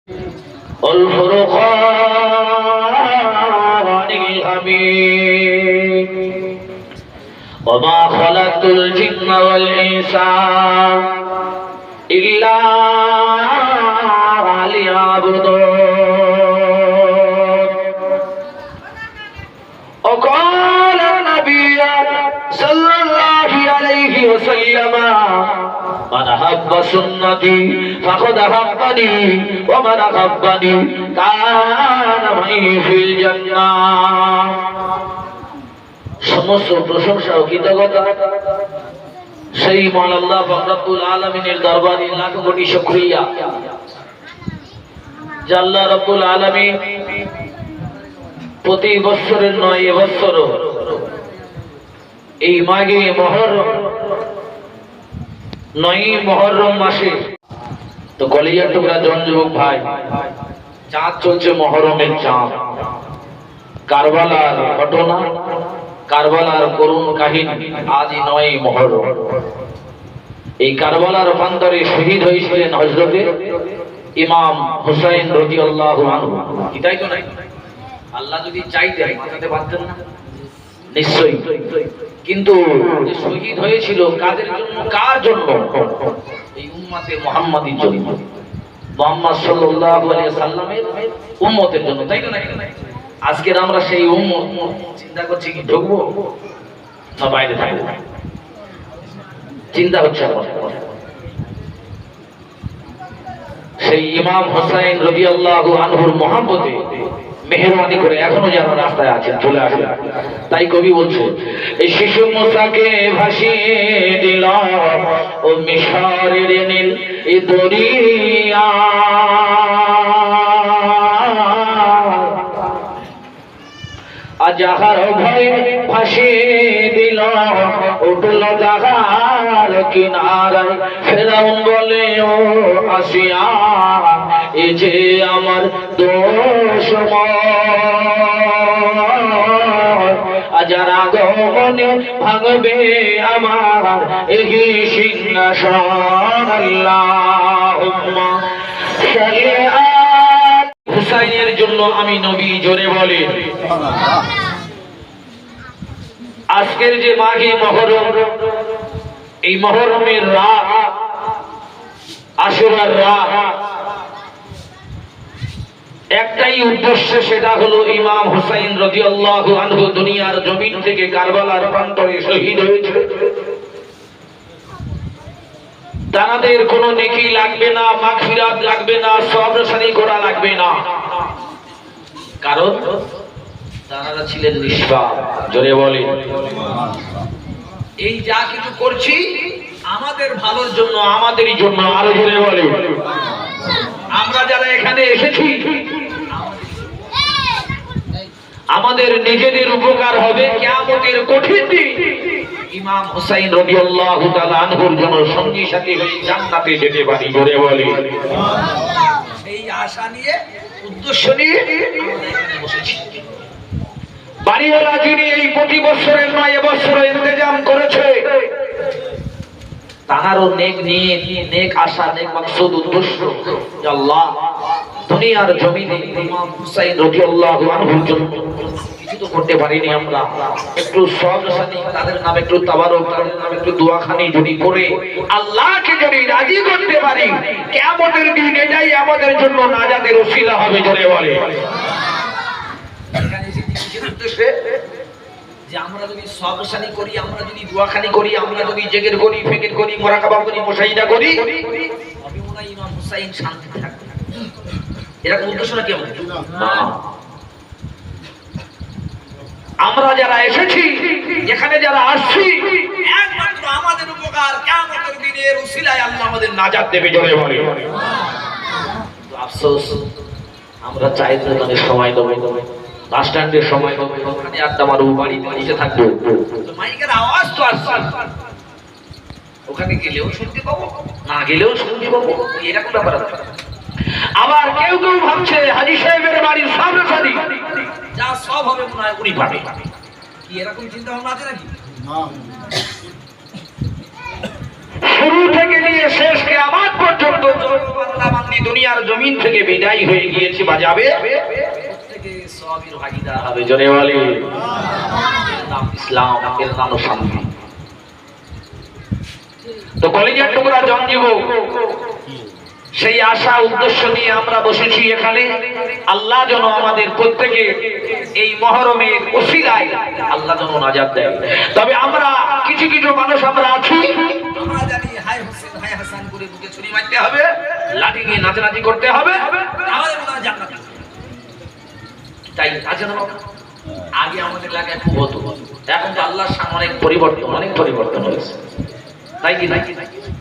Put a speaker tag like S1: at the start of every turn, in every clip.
S1: الفرقان الحميد وما خلقت الجن والإنس إلا ليعبدون وقال النبي صلى الله عليه وسلم من أحب سنتي فقد أحبني ومن أحبني كان معي في الجنة সমস্ত প্রশংসা ও কৃতজ্ঞতা সেই মহান আল্লাহ রব্বুল আলামিনের দরবারে লাখ কোটি শুকরিয়া যে আল্লাহ রব্বুল আলামিন প্রতি বছরের নয় এবছর এই মাঘে মুহররম 9 মুহররম মাসে তো কলিজার টুকরা জন যুবক ভাই চাঁদ চলছে মুহররমের চাঁদ কারবালার ঘটনা কারবালার করুণ কাহিনী আজই 9 মুহররম এই কারবালার প্রান্তরে শহীদ হয়েছিলেন হযরতে ইমাম হুসাইন রাদিয়াল্লাহু আনহু এটাই তো নাই আল্লাহ যদি চাইতেন বাঁচাতে পারতেন না নিশ্চয়ই কিন্তু যে শহীদ হয়েছিল কাদের জন্য কার জন্য এই উম্মতে মুহাম্মাদির জন্য মুহাম্মদ সাল্লাল্লাহু আলাইহি সাল্লামের উম্মতের জন্য তাই তো না আজকে আমরা সেই উম্মত চিন্তা করছি কি ঢুকবো না বাইরে থাকবো চিন্তা হচ্ছে সেই ইমাম হুসাইন রাদিয়াল্লাহু আনহুর মহব্বতে মেহেরবানি করে এখনো যারা রাস্তায় আছেন চলে আসেন তাই কবি বলছে এই শিশু মুসাকে ভাসিয়ে দিল ও মিশরের নীল এই দরিয়া আজাহার ভয়ে ভাসিয়ে দিল উঠল জাহার কিনারায় ফেরাউন বলে ও আসিয়া এই যে আমার দোষ আজার আগমনে ভাঙবে আমার এই সিংহাসন আল্লাহুম্মা সাল্লি হুসাইনের জন্য আমি নবী জোরে বলি আজকের যে মাঘে মুহররম এই মুহররমের রাত আশুরার রাত একটাই উদ্দেশ্য সেটা হলো ইমাম হুসাইন রাদিয়াল্লাহু আনহু দুনিয়ার জমিন থেকে কারবালার প্রান্তরে শহীদ হয়েছে তাদের কোনো নেকি লাগবে না মাগফিরাত লাগবে না সবরসানি করা লাগবে না কারণ তারা ছিলেন নিষ্পাপ জোরে বলে এই যা কিছু করছি আমাদের ভালোর জন্য আমাদেরই জন্য আরো জোরে বলে আমরা যারা এখানে এসেছি আমাদের নিজেদের উপকার হবে কিয়ামতের কঠিন দিন ইমাম হুসাইন রাদিয়াল্লাহু তাআলা আনহুর জন্য সঙ্গী সাথী হয়ে জান্নাতে যেতে পারি জোরে বলি এই আশা নিয়ে উদ্দেশ্য নিয়ে আমরা এখানে বসেছি বাড়িওয়ালা যিনি এই প্রতি বছরের 9 বছর ইন্তজাম করেছে তাহারও নেক নিয়ে নেক আশা নেক মাকসুদ উদ্দেশ্য আল্লাহ দুনিয়ার জমিনে ইমাম হুসাইন রাদিয়াল্লাহু আনহুর জন্য কিছু তো করতে পারিনি আমরা একটু সবরসানি তাদের নামে একটু তাবারুক তাদের নামে একটু দোয়াখানি যদি করে আল্লাহকে যদি রাজি করতে পারি কিয়ামতের দিন এটাই আমাদের জন্য নাজাতের ওসিলা হবে জোরে বলে এখানে যে উদ্দেশ্যে যে আমরা যদি সবরসানি করি আমরা যদি দোয়াখানি করি আমরা যদি জিকির করি ফিকির করি মুরাকাবা করি মুশাহিদা করি অবিমুনাই ইমাম হুসাইন শান্তি থাকবে এরকম উদ্দেশ্য নাকি আমাদের না আমরা যারা এসেছি এখানে যারা আসছি একমাত্র আমাদের উপকার কিয়ামতের দিনের উসিলায় আল্লাহ আমাদের নাজাত দেবে জোরে বলে তো আফসোস আমরা চাইতে তাদের সময় দেব বাস স্ট্যান্ডের সময় দেব ওখানে আড্ডা মারব বাড়িতে থাকবো তো মাইকের আওয়াজ তো আসছে ওখানে গেলেও শুনতে পাবো না গেলেও শুনতে পাবো এরকম ব্যাপার আছে আবার কেউ কেউ ভাবছে হাজী সাহেবের বাড়ির সামনে যা সব হবে মনে হয় উনি পাবে কি এরকম চিন্তা ভাবনা আছে নাকি না শুরু থেকে নিয়ে শেষ কিয়ামত পর্যন্ত বান্দা-বান্দি দুনিয়ার জমিন থেকে বিদায় হয়ে গিয়েছে বা যাবে, প্রত্যেকে সওয়াবের ভাগীদার হবে। জোরে বলি নাম ইসলাম, এর নাম শান্তি। তো কলেজের টুকরা জনজীবন, সেই আশা উদ্দেশ্য নিয়ে আমরা বসেছি এখানে। আল্লাহ যেন আমাদের প্রত্যেকে এই মহরমের ওসিলায় আল্লাহ যেন নাজাত দেয়। তবে আমরা কিছু কিছু মানুষ আমরা আছি, আমরা জানি হায় হোসেন হায় হাসান করে বুকে ছুরি মারতে হবে, লাঠি নিয়ে নাচানাচি করতে হবে, তাহলে মনে হয় জান্নাত। তাই আছে না? আগে আমাদের এলাকায় খুব হতো, এখন তো আল্লাহর সামনে অনেক পরিবর্তন হয়েছে। তাই কি?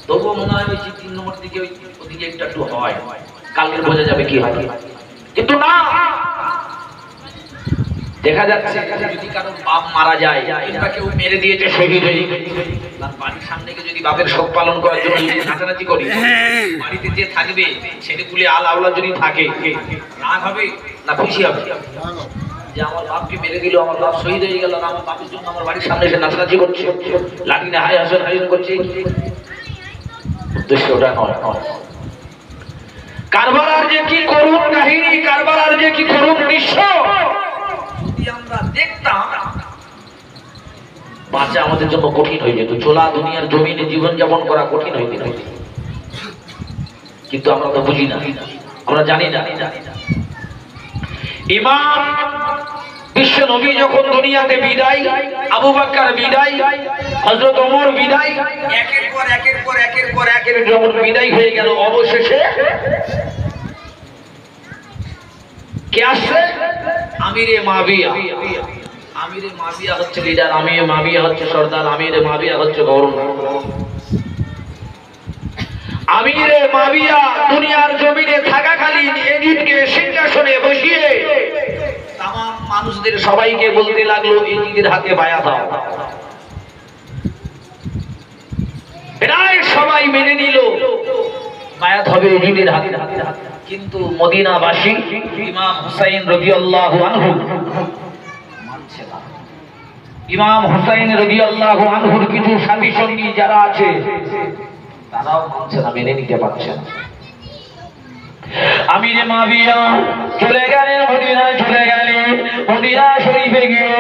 S1: তবুও মনে হয় ওই 3 নম্বর দিকে ওদিকে একটু হয়, কালকে বোঝা যাবে কি হয়। কিন্তু না, দেখা যাচ্ছে যদি কারোর বাপ মারা যায় কিংবা কেউ মেরে দিয়েছে শহীদ হয়ে গেছে, তার বাড়ির সামনে গিয়ে যদি বাপের শোক পালন করার জন্য নাচানাচি করি, বাড়িতে যে থাকবে ছেলেপুলে আলাউলা যদি থাকে, রাগ হবে না খুশি হবে? যে আমার বাপকে মেরে দিল, আমার বাপ শহীদ হয়ে গেল, আমার বাপের জন্য আমার বাড়ির সামনে এসে নাচানাচি করছে, লাঠি না হায় হাসান হায় করছে। উদ্দেশ্য ওটা নয়। কারবালার যে কি করুণ কাহিনী, কারবালার যে কি করুণ দৃশ্য যদি আমরা দেখতাম, বাঁচা আমাদের জন্য কঠিন হয়ে যেত। চলা দুনিয়ার জমিনে জীবন যাপন করা কঠিন হয়ে যেত। কিন্তু আমরা তো বুঝি না, আমরা জানি না। ইমাম বিশ্ব নবী যখন দুনিয়াতে বিদায়, আবু বকর বিদায়, হযরত ওমর বিদায়, একের পর একের যখন বিদায় হয়ে গেল, অবশেষে কে আসছে? আমিরে মাবিয়া। আমিরে মাবিয়া হচ্ছে লিডার, আমিরে মাবিয়া হচ্ছে সর্দার, আমিরে মাবিয়া হচ্ছে গভর্নর। আমিরে মাবিয়া দুনিয়ার জমিনে থাকাকালীন এজিদকে সিংহাসনে বসিয়ে তামাম মানুষদের সবাইকে বলতে লাগলো, এজিদের হাতে বায়াত দাও। প্রায় সবাই মেনে নিল বায়াত হবে এজিদের হাতে। কিন্তু মদিনাবাসী ইমাম হুসাইন রাদিয়াল্লাহু আনহু মানছে না। ইমাম হুসাইন রাদিয়াল্লাহু আনহুর কিছু সাথী সঙ্গী যারা আছে তারাও মানছে না, মেনে নিতে পারছে না। আমিরে মাবিয়া চলে গেলেন মদিনায়, চলে গেলেন মদিনা শরীফে গিয়ে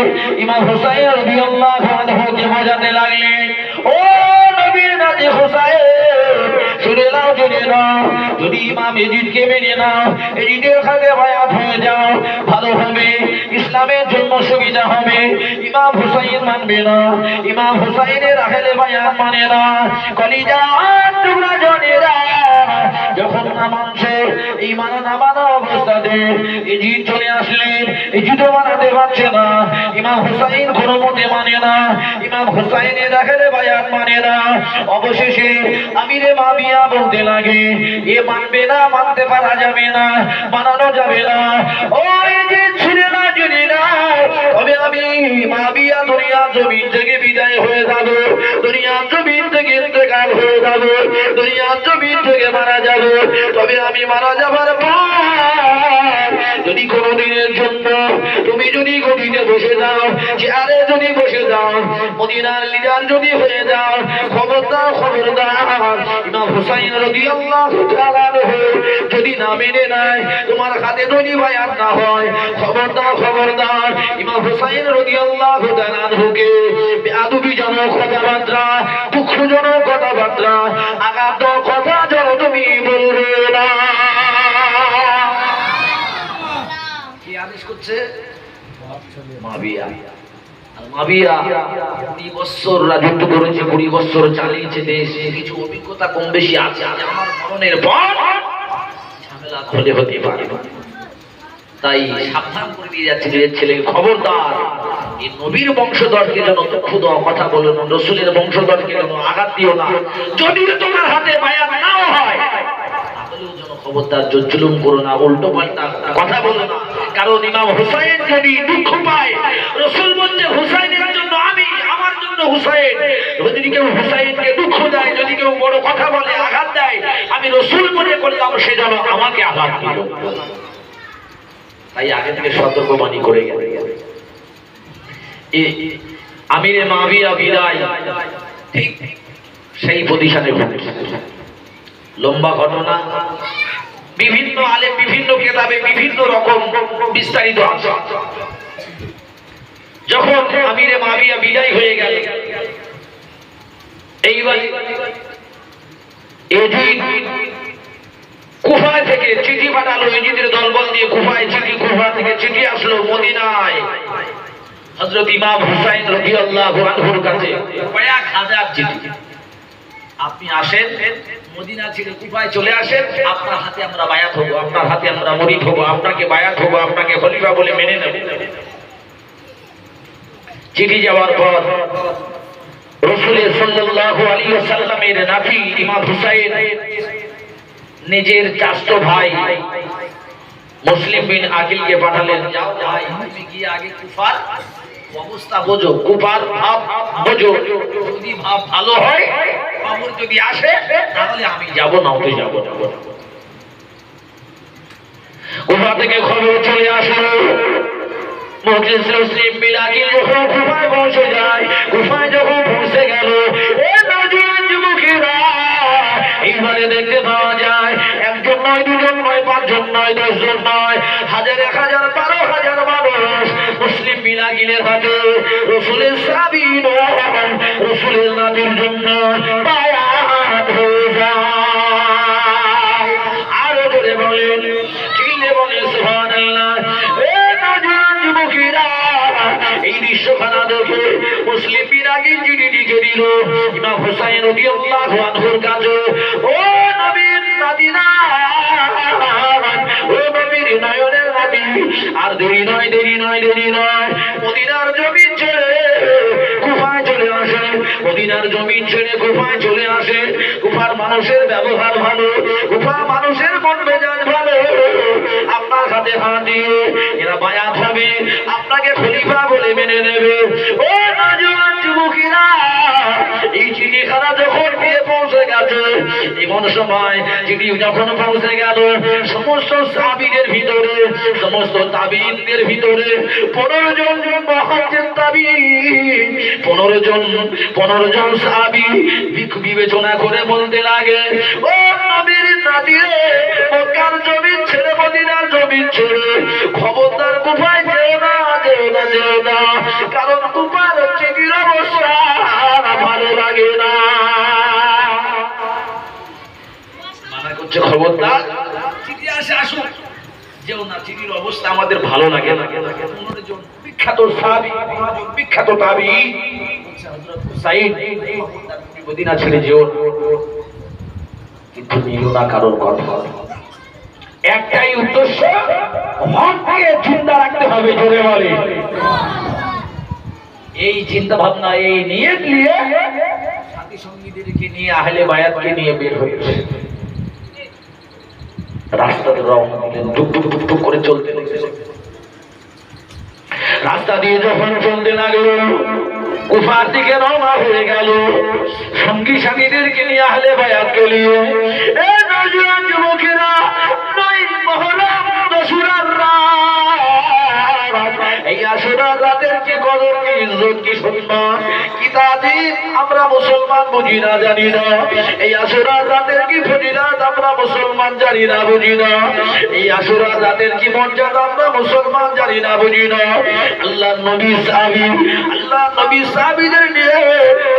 S1: ইমাম হুসাইন রাদিয়াল্লাহু আনহুকে বোঝাতে লাগলেন, ও নবীর নাতি হুসাইন, শুনে নাও, শুনে নাও, যদি ইমাম এজিদকে মেনে নাও, এজিদের হাতে বায়াত হয়ে যাও, ভালো হবে, ইসলামের জন্য সুবিধা হবে। ইমাম হুসাইন মানবে না, ইমাম হুসাইনের আহলে বায়াত মানে না। কলিজার টুকরা জনেরা, যখন না মানছে, ঈমান না মানা অবস্থাতে এজিদ চলে আসলেন, এজিদও মানাতে পারছে না, ইমাম হুসাইন কোনো মতে মানে না, ইমাম হুসাইনের আহলে বায়াত মানে না। অবশেষে আমিরে মাবিয়া বলতে লাগে, এ মানবে না, মানতে পারা যাবে না, মানানো যাবে না। ওই যে ছিলেন না, যদি না, তবে আমি মাবিয়া দুনিয়ার জমিন থেকে বিদায় হয়ে যাব, দুনিয়ার জমিন থেকে ইন্তেকাল হয়ে যাব, দুনিয়ার জমিন থেকে মারা যাব। তবে আমি মারা যাবার পর যদি কোনদিনের জন্য তুমি যদি গদিতে বসে যাও, চেয়ারে যদি বসে যাও, মদিনার লিডার যদি হয়ে যাও, খবরদার খবরদার, ইমাম হুসাইন রাদিয়াল্লাহু তাআলা আনহু যদি না মেনে নেয়, তোমার হাতে যদি বায়াত না হয়, খবরদার খবরদার, ইমাম হুসাইন রাদিয়াল্লাহু তাআলা আনহুকে বেয়াদবিজনক কথাবার্তা, দুঃখজনক কথাবার্তা, আঘাত কথা যেন তুমি বলবে না। কি আদেশ করছে? মাবিয়া। মাবিয়া 20 বছর রাজত্ব করেছে, 20 বছর চালিয়েছে দেশ, কিছু অভিজ্ঞতা কম বেশি আছে। আমার মরণের পর ঝামেলা হতে পারে, তাই সাবধান করে দিয়ে যাচ্ছে যে ছেলে, খবরদার, এই নবীর বংশধরকে যেন দুঃখ দেওয়া কথা বলো না, রসুলের বংশধরকে যেন আঘাত দিও না। যদি তোমার হাতে বায়াত নাও হয়, তাহলেও যেন খবরদার জুলুম করো না, উল্টো পাল্টা কথা বলো না। কারণ ইমাম হুসাইন যদি দুঃখ পায়, রসুল বলছে হুসাইনের জন্য আমি, আমার জন্য হুসাইন। যদি কেউ হুসাইনকে দুঃখ দেয়, যদি কেউ বড় কথা বলে, আঘাত দেয়, আমি রসুল মনে করলাম সে যেন আমাকে আঘাত দিল। তাই আগে থেকে সতর্কবাণী করে গেছে। আমিরে মাবিয়া বিদায় ঠিক সেই পজিশনে ঘটেছে। লম্বা ঘটনা, বিভিন্ন আলেম বিভিন্ন কিতাবে বিভিন্ন রকম বিস্তারিত আছে। যখন আমিরে মাবিয়া বিদায় হয়ে গেল, এইবার এজিদ কুফায় থেকে চিঠি পাঠালো, এজিদের দলবল দিয়ে কুফায় চিঠি, কুফা থেকে চিঠি আসলো মদিনায় হযরত ইমাম হুসাইন রাদিয়াল্লাহু আনহুর কাছে কয়েক হাজার চিঠি। আপনি আসেন, মদিনা ছেড়ে কুফায় চলে আসেন, আপনার হাতে আমরা বায়াত হব, আপনার হাতে আমরা মুরিদ হব, আপনাকে বায়াত হব, আপনাকে খলিফা বলে মেনে নেব। চিঠি যাওয়ার পর রাসূল সাল্লাল্লাহু আলাইহি ওয়াসাল্লামের নাতি ইমাম হুসাইন নিজের চাচতো ভাই মুসলিম বিন আকিলকে পাঠালেন, যাও ভাই তুমি গিয়ে আগে কুফার অবস্থা বোঝো, কুফার ভাব বোঝো, যদি ভাব ভালো হয়, খবর যদি আসে তাহলে আমি যাব, না হতে যাব না। কুফা থেকে খবর চলে আসলো, মুসলিম বিন আকিল যখন কুফায় পৌঁছে যায়, কুফায় যখন পৌঁছে গেল, এ নওজোয়ান যুবকেরা এইবারে দেখতে পাওয়া যায় একজন নয়, দুজন নয়, পাঁচজন নয়, 10 জন নয়, হাজার, 1000, 12,000 মানুষ মুসলিম বিন আকিলের হাতে রাসূলের সাহাবী নয়, রাসূলের নাতির জন্য বায়াত হয়ে যায়। আরো জোরে বলেন, চিল্লে বলেন সুবহানাল্লাহ। এই দৃশ্যখানা দেখে মুসলিম বিন আকিল চিঠি লিখে দিল ইমাম হুসাইন রাদিয়াল্লাহু আনহুর কাছে, ও নবীর নাতিরা, ও নবীর নয়নের নাতি, আর দেরি নয়, দেরি নয়, দেরি নয়, মদিনার জমিন ছেড়ে কুফায় চলে আসে, মদিনার জমিন ছেড়ে কুফায় চলে আসে। কুফার মানুষের ব্যবহার ভালো, কুফা মানুষের মন মেজাজ ভালো, আপনার সাথে হাত দিয়ে এরা বায়াত হবে, আপনাকে খলিফা বলে মেনে নেবে। ও নওজোয়ান যুবকেরা, এই চিঠিখানা যখন গিয়ে পৌঁছে গেছে, এমন সময় চিঠি যখন পৌঁছে গেল, সমস্ত সাহাবীদের ভিতরে, সমস্ত তাবিঈনদের ভিতরে 15 জন মুহাদ্দিস তাবিঈন, 15 জন সাহাবী বিবেচনা করে বলতে লাগে, ও নবীর নাতি, মক্কার জমিন ছেড়ে, মদিনার জমিন ছেড়ে খবরদার কুফায় যেও না, যেও না, যেও না, কারণ কুফার চিঠির অবস্থা ভালো লাগে না। মানা করছে খবরদার চিঠি আসে, আসুক, যেও না, চিঠির অবস্থা আমাদের ভালো লাগে না। 15 জন বিখ্যাত সাহাবী, বিখ্যাত তাবিঈ হযরত হুসাইন, মদিনা ছেড়ে যেও, কিন্তু নিও না কারোর কথা। একটাই উদ্দেশ্য, হককে জিন্দা রাখতে হবে, জোরে বলে। এই চিন্তা ভাবনা, এই নিয়ত নিয়ে সাথী সঙ্গীদেরকে নিয়ে, আহলে বায়াতকে নিয়ে বের হয়েছে, রাস্তাতে রওনা দিলেন, টুক টুক টুক টুক করে চলতে লাগলেন। রাস্তা দিয়ে যখন চলতে লাগলো, কুফার দিকে রওনা হয়ে গেল, সঙ্গী সাথীদেরকে নিয়ে, আহলে বায়াতকে নিয়ে। এ নওজোয়ান যুবকেরা, নয় মহরম আশুরার রাত, এই আশুরার রাতের কি কদর, কি ইজ্জত, কি সম্মান, কি তাজিম আমরা মুসলমান বুঝি না, জানি না। এই আশুরার রাতের কি ফজিলত আমরা মুসলমান জানি না, বুঝি না। এই আশুরার রাতের কি মর্যাদা আমরা মুসলমান জানি না, বুঝি না। আল্লাহর নবী সাহাবী, আল্লাহর নবী সাহাবীদের নিয়ে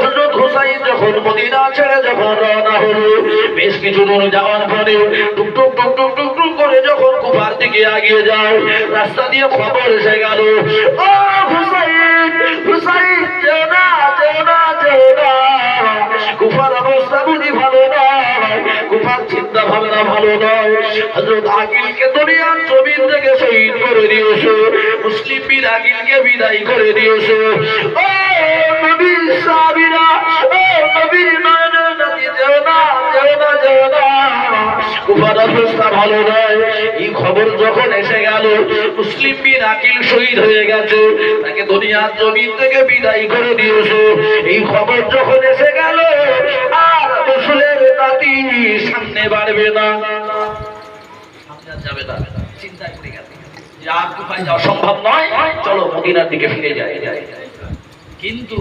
S1: হযরত হুসাইন যখন মদিনা ছেড়ে যখন রওনা হলো, বেশ কিছু দূর যাওয়ার পরে টুক টুক টুক টুক টুক টুক করে যখন কুফার দিকে এগিয়ে যায়, রাস্তা দিয়ে খবর এসে গেল, ও হুসাইন, হুসাইন, যেও না, যেও না, যেও না, কুফার অবস্থা বুঝি ভালো নয়, কুফার চিন্তা ভাবনা ভালো নয়। হযরত আকিলকে দুনিয়ার জমিন থেকে শহীদ করে দিয়েছে, মুসলিম বিন আকিলকে বিদায় করে দিয়েছে। ও নবীর সাহাবীরা, ও নবীর নয়নের নাতি, যেও না, যেও না, যেও না, কুফার অবস্থা ভালো নয়। এই খবর যখন এসে গেল, মুসলিম বিন আকিল শহীদ হয়ে গেছে, তাকে দুনিয়ার জমিন থেকে বিদায় করে দিয়েছে, এই খবর যখন এসে গেল, আর রাসূলের নাতি সামনে বাড়বে না, সামনে যাবে না, চিন্তা করে গেছে যে আর কুফায় যাওয়া সম্ভব নয়, চলো মদিনার দিকে ফিরে যাই। কিন্তু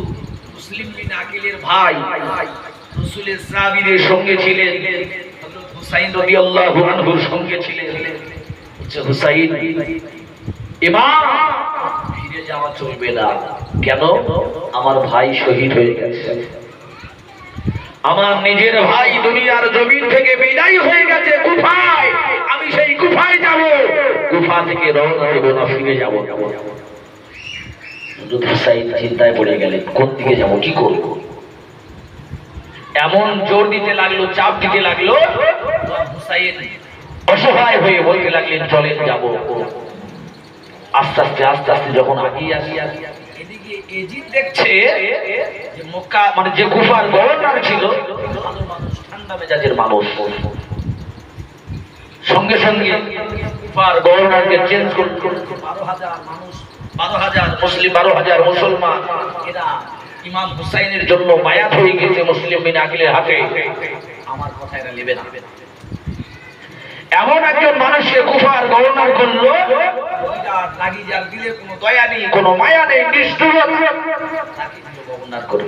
S1: মুসলিম বিন আকিলের ভাই রাসূলের সাহাবীদের সঙ্গে ছিলেন হযরত হুসাইন রাদিয়াল্লাহু আনহুর সঙ্গে ছিলেন। হুসাইন ইমাম, ফিরে যাওয়া চলবে না। কেন? আমার ভাই শহীদ হয়ে গেছে, আমার নিজের ভাই দুনিয়ার জমিন থেকে বিদায় হয়ে গেছে কুফায়। আমি সেই কুফায় যাব, কুফা থেকে রওনা দেব না, ফিরে যাব। হুসাইন চিন্তায় পড়ে গেলেন, কোন দিকে যাব, কি করব? এমন জোর দিতে লাগলো, চাপ দিতে লাগলো, হুসাইন অসহায় হয়ে বলতে লাগলেন, চলেন যাব। আস্তে আস্তে আস্তে আস্তে যখন আগিয়ে আসি, এদিকে এজিদ দেখছে যে মক্কা মানে যে কুফার গভর্নর ছিল, ভালো মানুষ, ঠান্ডা মেজাজের মানুষ, সঙ্গে সঙ্গে কুফার গভর্নরকে চেঞ্জ করতে 12,000 মানুষ, 12,000 মুসলিম, 12,000 মুসলমান, এরা ইমাম হুসাইনের জন্য বায়াত হয়ে গেছে মুসলিম বিন আকিলের হাতে। আমার কথা এরা নেবে না। এমন একজন মানুষকে কুফার গভর্নর করলো, লাগি যার দিলে কোনো দয়া নেই, কোনো মায়া নেই, নিষ্ঠুর গভর্নর করে।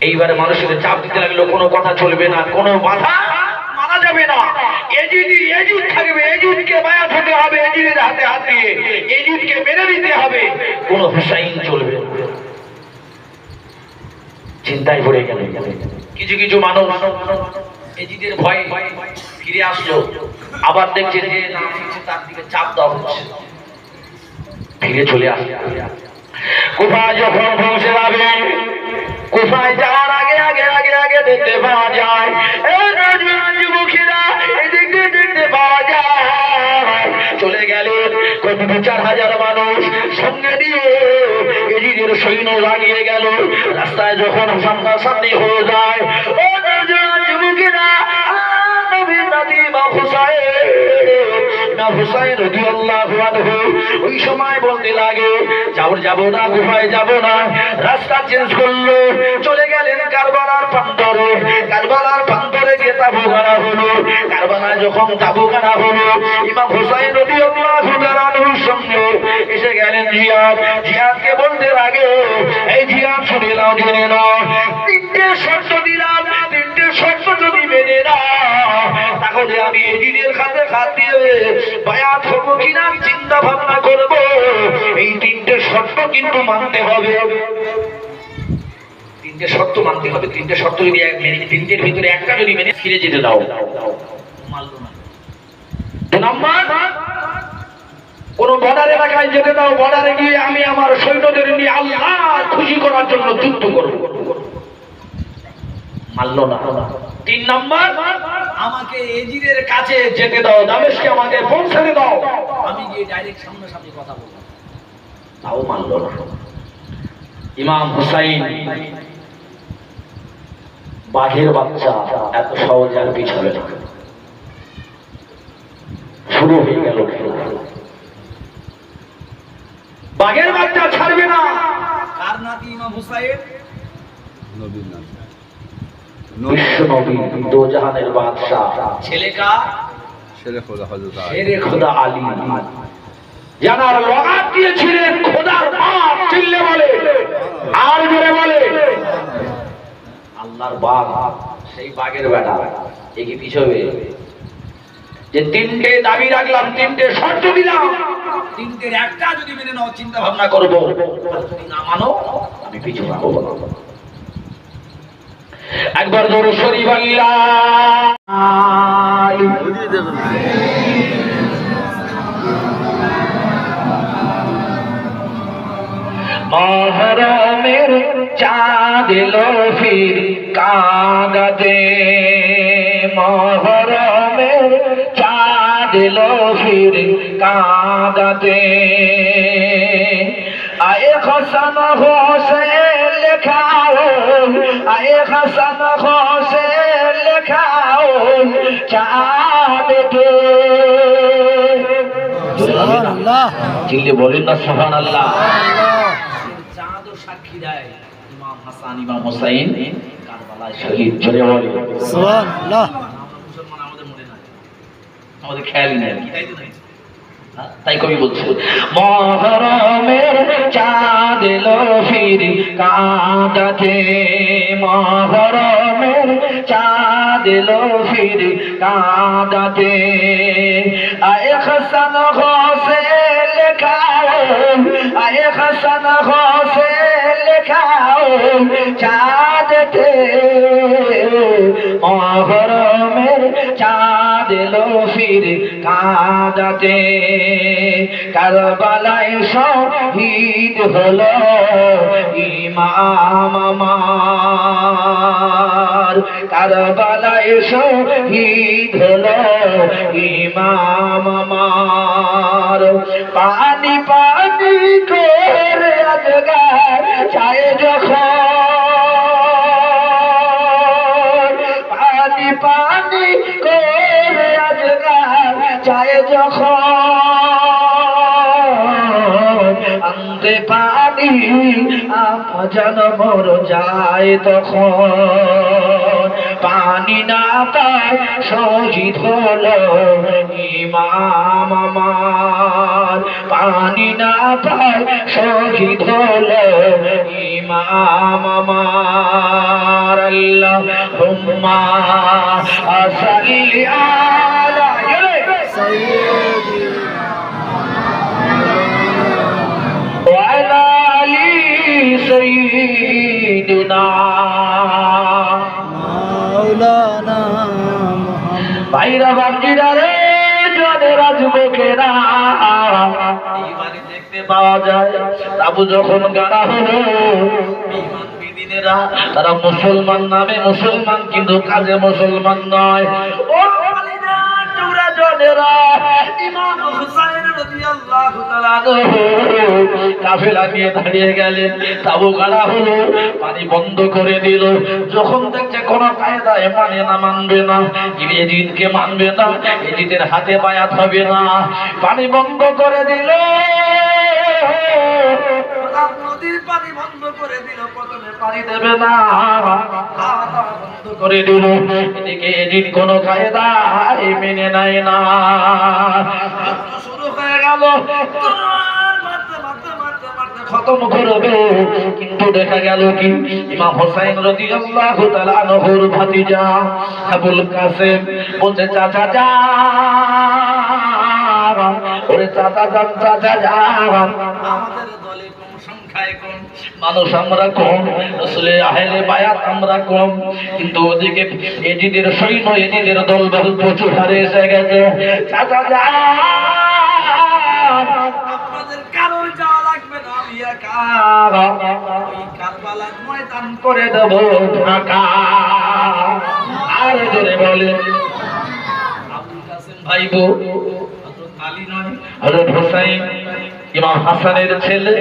S1: এইবারে মানুষের চাপ দিতে লাগলো, কোনো কথা চলবে না, কোনো বাধা মানা যাবে না, এজিদ থাকবে, এজিদকে বায়াত হতে হবে, এজিদের হাতে হাত দিয়ে এজিদকে মেনে নিতে হবে, কোনো হুসাইন চলবে না। চিন্তায় পড়ে গেল। কিছু কিছু মানুষ এজিদের ভয়ে ফিরে আসলো, আবার দেখছে যে না ফিরছে, তার দিকে চাপ দেওয়া হচ্ছে, ফিরে চলে আসে। কুফায় যখন পৌঁছে যাবে, কুফায় যাওয়ার আগে আগে আগে আগে দেখতে পাওয়া যায়, যুবকেরা এদিক দিয়ে দেখতে পাওয়া যায়, চলে গেলেন কত 2-4 হাজার মানুষ সঙ্গে দিয়ে এজিদের সৈন্য লাগিয়ে গেল। রাস্তায় যখন সামনাসামনি হয়ে যায়, ও যুবকেরা ওই সময় বলতে লাগে, যাব না, গুহায় যাব না। রাস্তা চেঞ্জ করলো, চলে গেলেন কারবালার প্রান্তরে। কারবালার প্রান্তরে গিয়ে তাবু গাড়া হলো। কারবালায় যখন তাবু গাড়া হলো, ইমাম হুসাইন রাদিয়াল্লাহু তাআলা আনহুর সঙ্গে এসে গেলেন জিয়াদ। জিয়াদকে বলতে লাগে, এই জিয়াদ শুনে নাও, জেনে নাও, 3টে শর্ত দিলাম, 3টে শর্ত যদি মেনে নাও, তাহলে আমি এজিদের খাতে হাত দিয়ে বায়াত হব কিনা চিন্তা ভাবনা করব। এই 3টে শর্ত কিন্তু মানতে হবে, 3টে শর্ত মানতে হবে। 3টে শর্ত যদি মেনে, 3টের ভিতরে একটা যদি মেনে, ফিরে যেতে দাও। মানলো না। 2 নাম্বার, কোন বর্ডার এলাকায় যেতে দাও, বর্ডারে গিয়ে আমি আমার সৈন্যদের নিয়ে আল্লাহ খুশি করার জন্য যুদ্ধ করব। মানলো না। 3 নাম্বার, আমাকে এজিদের কাছে যেতে দাও, দামেস্কে আমাকে পৌঁছাতে দাও, আমি গিয়ে ডাইরেক্ট সামনাসামনি কথা বলবো। তাও মানলো না। ইমাম হুসাইন বাঘের বাচ্চা, এত সহজে আর পিছাবে না। শুরু হয়ে গেল খেলা। বাঘের বাচ্চা ছাড়বে না। কার নাতি ইমাম হুসাইন? নবীর নাতি, বিশ্ব নবী, দোজাহানের বাদশা। ছেলে কার? ছেলে খোদা হযরত আলী, ছেলে খোদা আলী। জানার লগাত দিয়েছিলেন খোদার বাপ, চিল্লে বলে, আর জোরে বলে, আল্লাহর বাপ, সেই বাঘের বেটা। এ কি পিছবে? যে 3টে দাবি রাখলাম, 3টে শর্ত দিলাম, 3টের একটা যদি মেনে নাও চিন্তা ভাবনা করবো, যদি না মানো আমি পিছু রাখবো না। একবার দরুদ শরীফ মহরমের চাঁদ এলো ফির কাঁদাতে, মহরমের চাঁদ এলো ফির কাঁদাতে, আয়ে হাসান হোসেন লেখাও, আয়ে হাসান হোসেন লেখাও চাঁদকে। সুবহানাল্লাহ, চিল্লে বলেন না সুবহানাল্লাহ। চাঁদও সাক্ষী দেয় ইমাম হাসান, ইমাম হুসাইন কারবালায় শহীদ। জোরে বলে সুবহানাল্লাহ। মুসলমান আমাদের মনে নাই, আমাদের খেয়ালই নাই, তাই তো নাই। তাই কবি বলছে, মহরমের চাঁদ এলো ফির কাঁদাতে, মহরমের চাঁদ दिलो फिर कांदाते आए हसन से लिखाओ आए हसन से लिखाओ चाँदते मोहर्रमेर चाँद एलो फिर कांदाते কারবালায় শহীদ হলো ইমাম আমার কারবালায় শহীদ হলো ইমাম আমার পানি পানি করে আজগার চায় যখন পানি পানি করে আজগার চায় যখন আনতে পানি আফজান মর যায় তখন পানি না পায় শহীদ হলো ইমাম আমার পানি না পায় শহীদ হলো ইমাম আমার আল্লাহুম্মা সাল্লি আলা সাইয়্যিদিনা وعلى آل سيدنا مولانا محمد ভাইরা বান্দিরা রে জনেরা যুবকেরা এই বাড়ি দেখতে পাওয়া যায় তাবু যখন গাড়া হলো ঈমান বিদিনেরা তারা মুসলমান নামে মুসলমান কিন্তু কাজে মুসলমান নয় ও বালিনা তোমরা জনেরা ইমাম হুসাইন রাদিয়াল্লাহু তাআলা কাফেলা নিয়ে দাঁড়িয়ে গেলেন তাবু গাড়া হলো পানি বন্ধ করে দিল যখন দেখছে কোন কায়দায় মানবে না ইয়েজিদকে মানবে না ইয়েজিদের হাতে বায়াত হবে না পানি বন্ধ করে দিল নদীর পানি বন্ধ করে দিল প্রথমে পানি দেবে না বন্ধ করে দিল এদিকে ইয়েজিদ কোন কায়দা মেনে নেয় না শুরু হয়ে গেল খতম করবে কিন্তু দেখা গেল কি ইমাম হুসাইন রাদিয়াল্লাহু তাআলা আনহুর ভাতিজা আবুল কাসেম বলছে চাচা যান ওরে চাচা যান আমাদের দলে কম সংখ্যায় কম মানুষ আমরা কম রাসূলের আহলে বায়াত আমরা কম কিন্তু ওদিকে ইয়েজিদের সৈন্য ইয়েজিদের দলবল প্রচুর হারে এসে গেছে চাচা যান আপনাদের কারোর যাওয়া লাগবে না আমি একা ওই কারবালার ময়দান করে দেব ঢাকা আর জোরে বলে আবুল কাসেম ভাইবো হযরত আলী নয় হযরত হুসাইন ইমাম হাসানের ছেলে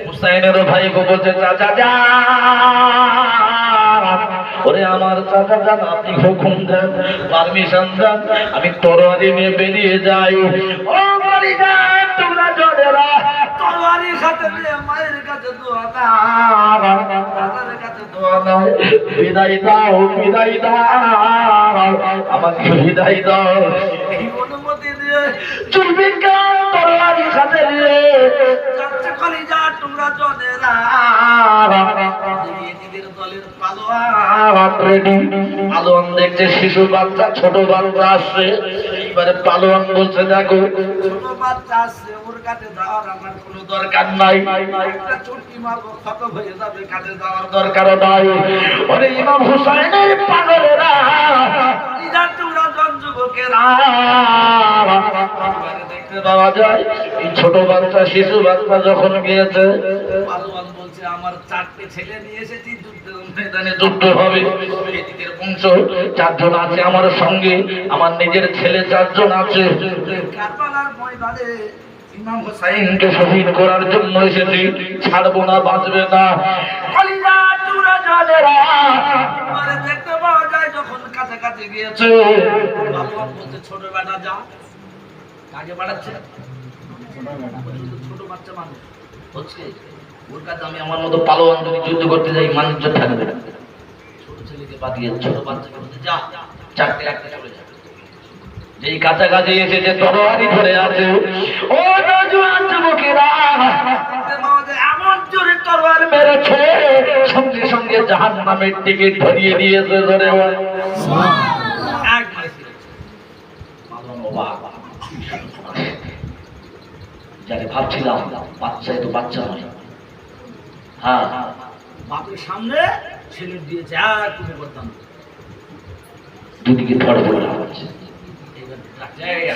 S1: হুসাইনের ভাইবো বলছে চাচা যান ওরে আমার চাচা যান আপনি হুকুম দেন পারমিশন দেন আমি তরবারি নিয়ে বেরিয়ে যাই ও বাড়িটা তোমরা জনেরা তরবারির সাথে নিয়ে মায়ের কাছে দোয়া দাও বাবার কাছে দোয়া দাও বিদায় দাও আমাকে বিদায় দাও এই অনুমতি দিয়ে চলবে কাল তরবারির সাথে নিয়ে যাচ্ছে কলিজা তোমরা জনেরা নিজেদের দলের পালোয়ান দেখছে শিশু বাচ্চা ছোট বাচ্চা আসছে এবারে পালোয়ান বলছে দেখো ছোট বাচ্চা আসছে ওর কাছে যাওয়ার আমার কোনো দরকার নাই একটা চুটকি মারবো খতম হয়ে যাবে কাছে যাওয়ার দরকার নাই ওরে ইমাম হুসাইনের পাগলেরা ইদার তোমরা যুবকেরা এবারে দেখতে পাওয়া যায় এই ছোট বাচ্চা শিশু বাচ্চা যখন গিয়েছে পালোয়ান বলছে আমার চারটে ছেলে নিয়ে এসেছি ময়দানে যুদ্ধ হবে এদিকের বংশ চারজন আছে আমার সঙ্গে আমার নিজের ছেলে চারজন আছে কারবালার ময়দানে ইমাম হুসাইনকে শহীদ করার জন্য এসেছি ছাড়বো না বাঁচবে না কলিজা চূড়া জলেরা এবারে দেখতে পাওয়া যায় যখন কাছাকাছি গিয়েছে পালোয়ান বলছে ছোট বেটা যা কাকে বাড়াচ্ছে ছোট বাচ্চা মানুষ হচ্ছে ওর কাছে আমি আমার মতো পালোয়ান যদি যুদ্ধ করতে যাই মানুষ থাকবে না ছোট ছেলেকে পাঠিয়ে ছোট বাচ্চাকে বলতে যা চারটে একটা চলে যাবে যেই কাছাকাছি এসেছে তরবারি ধরে আছে ও নওজোয়ান যুবকেরা এমন জোরে তরবার মেরেছে সঙ্গে সঙ্গে জাহান্নামের টিকিট ধরিয়ে দিয়েছে ধরে যাকে ভাবছিলাম বাচ্চাই তো বাচ্চা নয়। হ্যাঁ,
S2: বাপের সামনে ছেলে দিয়েছে আর তুমি করতাম
S1: দুদিকে ধরে ধরে হচ্ছে।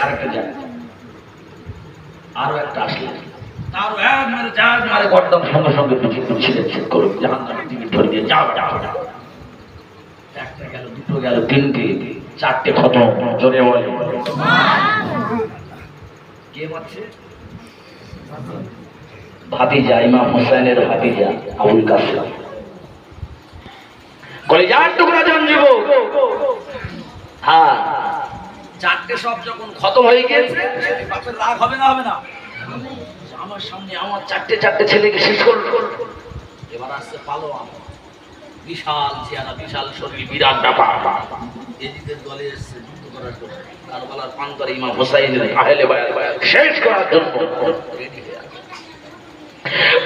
S1: আরেকটা জায়গা আরো একটা আসলে
S2: তার এক মেরে জাহাজ
S1: আরে করতাম সঙ্গে সঙ্গে ছিলেন চেক করুন জাহান নামের টিকিট ধরে দিয়ে যাও যাও যাও। একটা গেল, দুটো গেল, তিনটে, চারটে খতম। জোরে বলে কে মারছে? ভাতিজা, ইমাম হোসেনের ভাতিজা আবুল কাসেম। কলিজার টুকরা জঞ্জীব। হ্যাঁ, চারটে সব যখন খতম হয়ে গেছে,
S2: বাপের রাগ হবে না হবে না?
S1: আমার সামনে আমার চারটে ছেলেকে শেষ করলো।
S2: এবার আসছে পালোয়ান, বিশাল চেহারা, বিশাল শরীর, বিরাট ব্যাপার। এদিকের দলে এসছে যুদ্ধ করার জন্য, কারবালার প্রান্তরে ইমাম
S1: হোসাইনের আহলে বায়াত শেষ করার জন্য রেডি হয়ে আছে।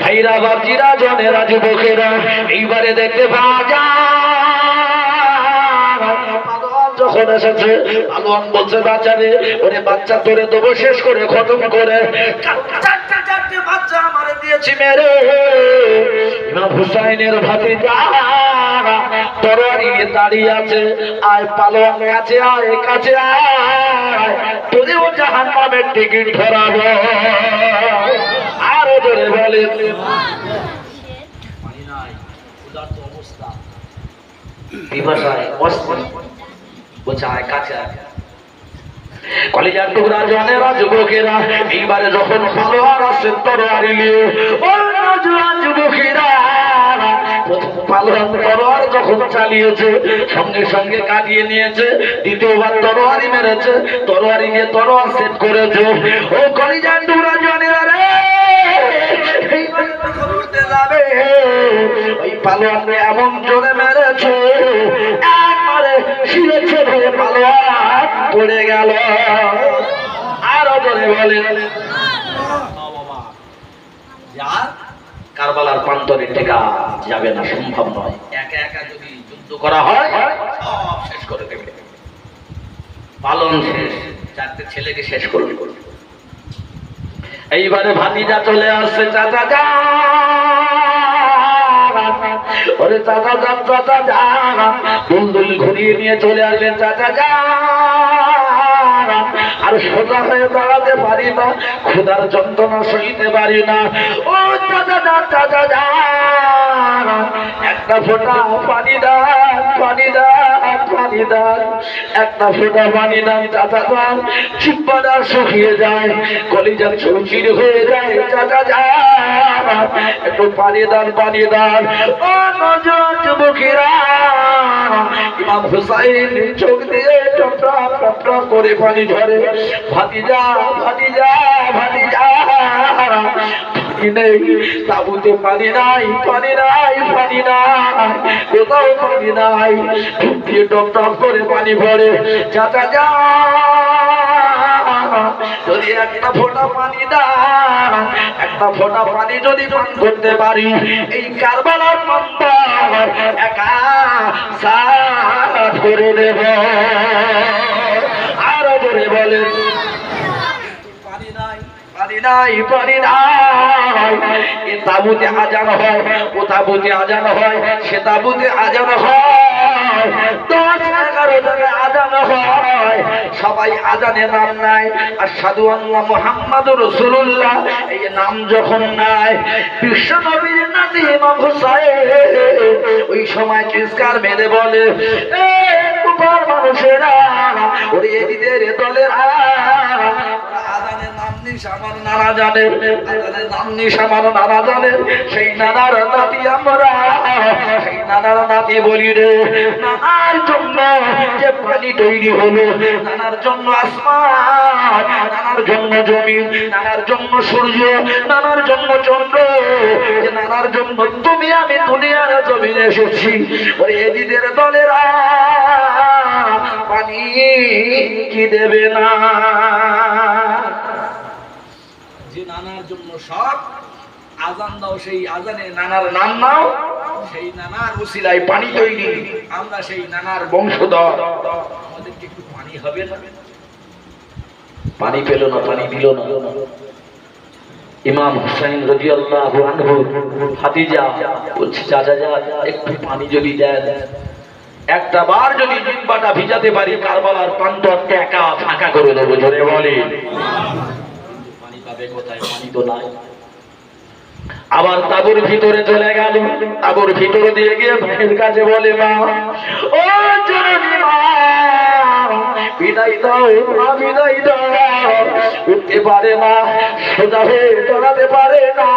S1: ভাইরা বাজিরা জনেরা যুবকেরা এইবারে দেখতে পাওয়া যখন এসেছে পালোয়ান বলছে বাচ্চারে, ওরে বাচ্চা তোরে দেবো শেষ করে খতম করে। চারটে বাচ্চা আমারে দিয়েছি মেরে। ইমাম হুসাইনের ভাতিজা তরবারি নিয়ে দাঁড়িয়ে আছে। আয় পালোয়ান কাছে আয়, কাছে আয়, তোদেরও জাহান্নামের টিকিট ধরাবো। আরো জোরে বলে
S2: পানি নাই, ক্ষুধার্ত অবস্থা,
S1: বিভাষায় অস্থির বলছে আয় কাছে আয়। কলিজার টুকরা জনেরা যুবকেরা এইবারে যখন পালোয়ান আসছে তরবারি নিয়ে, ও নওজোয়ান যুবকেরা পালোয়ান তরোয়ার যখন চালিয়েছে সঙ্গে সঙ্গে কাটিয়ে নিয়েছে। দ্বিতীয়বার তরোয়ারি মেরেছে, তরোয়ারি নিয়ে তরোয়ার সেট করেছে। ও কলিজার টুকরা জনেরা রে, যাবে ওই পালোয়ান এমন জোরে মেরেছে একবারে ছিঁড়েছে ভেবে পালোয়ান পড়ে গেল। আরো জোরে বলেন কারবালার প্রান্তরে টেকা যাবে না, সম্ভব নয়। একা একা যদি যুদ্ধ করা হয় সব শেষ করে দেবে। পালন শেষ, চারটে ছেলেকে শেষ করবে। এইবারে ভাতিজা চলে আসছে। চাচা যা, ওরে চাচা যান, চাচা যা, দুলদুল ঘুরিয়ে নিয়ে চলে আসলেন। চাচা যা, আর সোজা হয়ে দাঁড়াতে পারি না, ক্ষুধার যন্ত্রণা সইতে পারি না। ও চাচা যান, চাচা যা, একটা ফোঁটা পানি দান, পানি দান, পানি দান, একটা ফোঁটা পানি দান। চাচা যান চিপ্পাটা শুকিয়ে যায়, কলিজার চৌচির হয়ে যায়। চাচা যা, একটু পানি দান, পানি দান। ও নওজোয়ান যুবকেরা, ইমাম হুসাইন চোখ দিয়ে টপটা টপটা করে পানি ঝরে। ভাতিজা, ভাতিজা, ভাতিজা, পানি নেই, তাবুতে পানি নাই, পানি নাই, পানি নাই, কোথাও পানি নাই। দিয়ে টপ টপ করে পানি ভরে। চাচা যা, যদি একটা ফোঁটা পানি দাও, একটা ফোঁটা পানি যদি পান করতে পারি, এই কারবালার প্রান্তর একা সাফ করে দেব। আরো জোরে বলেন পানি নাই, পানি নাই, পানি নাই। এ তাবুতে আজান হয়, ও তাবুতে আজান হয়, সে তাবুতে আজান হয়, 10-11 জায়গায় আজান হয়। সবাই আজানে নাম নাই, আশহাদু আল্লাহ মুহাম্মাদুর রাসূলুল্লাহ এই নাম যখন নাই, বিশ্ব নবীর নাতি ইমাম হুসাইন ওই সময় চিৎকার মেরে বলে, এ কুফার মানুষেরা, ওরে এদের দলের আজানের নাম নিশামান নানা জানে, আজানের নাম নিশামান নানা জানে। সেই নানার নাতি আমরা, সেই নানার নাতি বলি রে, নানার জন্য যে পানি তৈরি হলো, নানার জন্য আসমান, নানার জন্য জমিন, নানার জন্য সূর্য, নানার জন্য চন্দ্র, যে নানার জন্য তুমি আমি দুনিয়ার জমিনে এসেছি। ওরে এদিদের দলেরা পানি কি দেবে না?
S2: যে নানার জন্য সব আজান দাও, সেই আজানে নানার নাম নাও, সেই নানার
S1: উসিলায় পানি তৈরি,
S2: আমরা সেই নানার
S1: বংশধর।
S2: আমাদেরকে একটু পানি হবে না?
S1: পানি পেল না, পানি দিল না। ইমাম হুসাইন রাদিয়াল্লাহু আনহু ভাতিজা বলছে, চাচা যা একটু পানি যদি দেন, একটা বার যদি জিহ্বাটা ভিজাতে পারি কারবালার প্রান্তরটা একা ফাঁকা করে দেবো। জোরে বলে। পানি পাবে কোথায়? পানি তো নাই। আবার তাবুর ভিতরে চলে গেল, তাবুর ভিতরে দিয়ে গিয়ে ভাইয়ের কাছে বলে, মা ও জননী মা, বিদায় দাও মা, বিদায় দাও। উঠতে পারে না, সোজা হয়ে দাঁড়াতে পারে না।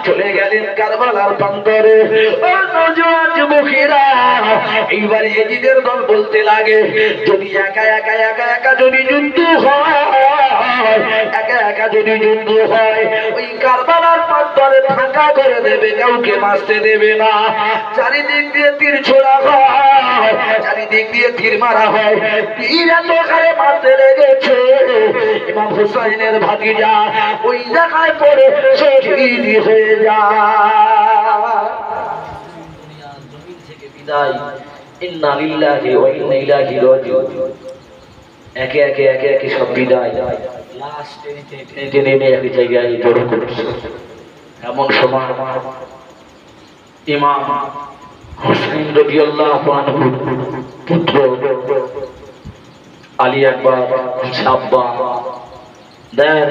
S1: চলে গেলেন কারবালার প্রান্তরে। ও নওজোয়ান যুবকেরা, এইবারে এজিদের দল বলতে লাগে, যদি একা একা একা একা যদি যুদ্ধ হয়, একা একা যদি যুদ্ধ হয়, ওই কারবালার প্রান্তরে ফাঁকা করে দেবে, কাউকে বাঁচতে দেবে না। চারিদিক দিয়ে তীর ছোড়া হয়, চারিদিক দিয়ে তীর মারা হয়। তীর এত খারে মারতে লেগেছে, ইমাম হুসাইনের ভাতিজা ওই জায়গায় পড়ে শহীদ হয়ে যায়। দুনিয়ার জমিন থেকে বিদায়। ইন্না লিল্লাহি ওয়া ইন্না ইলাইহি রাজিউন। একে একে একে একে সব বিদায়। লাশ টেনে টেনে এক জায়গায় জড়ো করছে। এমন সময় ইমাম হুসাইন রাদিয়াল্লাহু আনহু পুত্র আলী আকবর সাব্বা দেন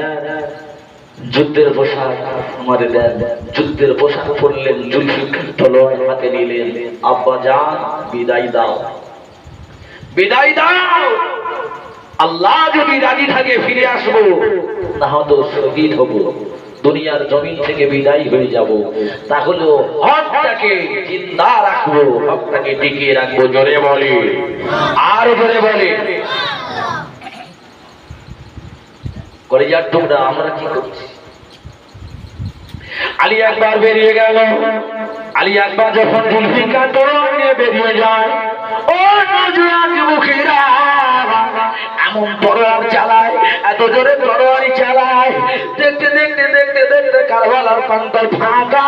S1: যুদ্ধের পোশাক আমাদের দেন। যুদ্ধের পোশাক পরলেন, জুলফিকার তলোয়ার হাতে নিলেন। আব্বা যান, বিদায় দাও, বিদায় দাও। আল্লাহ যদি রাজি থাকে ফিরে আসবো, না হয়তো শহীদ হব, দুনিয়ার জমিন থেকে বিদায় হয়ে যাব। তাহলে হকটাকে জিন্দা রাখবো, হকটাকে টিকিয়ে রাখবো। জোরে বলে, আর জোরে বলে। কলিজার টুকরা আমরা কি করছি? আলী আকবর বেরিয়ে গেল। আলী আকবর যখন জুলফিকার তলোয়ার নিয়ে বেরিয়ে যায়, ও নওজোয়ান যুবকেরা, এমন তরোয়ার চালায়, এত জোরে তরোয়ারি চালায়, দেখতে দেখতে দেখতে দেখতে কারবালার প্রান্তর ফাঁকা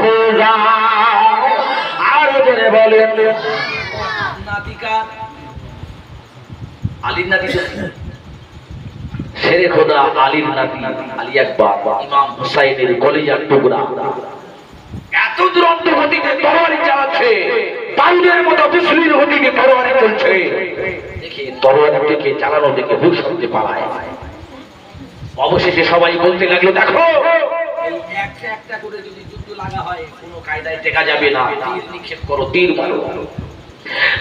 S1: হয়ে যায়। আরো জোরে বলেন। নাতিকা আলীর নাতি, শেরে খোদা আলীর নাতি আলী আকবর, ইমাম হুসাইনের কলিজার টুকরা, এত দুরন্ত গতিতে তরোয়ারি চালাচ্ছে, বায়ুদের মতো বিসলির গতিতে তরোয়ারি চলছে। দেখে তরোয়ারি থেকে চালানো দেখে হুশ হতে পালায়। অবশেষে সবাই বলতে লাগলো, দেখো এই একটা একটা করে যদি যুদ্ধ লাগা হয়, কোনো কায়দায় টেকা যাবে না। তীর নিক্ষেপ করো, তীর মারো।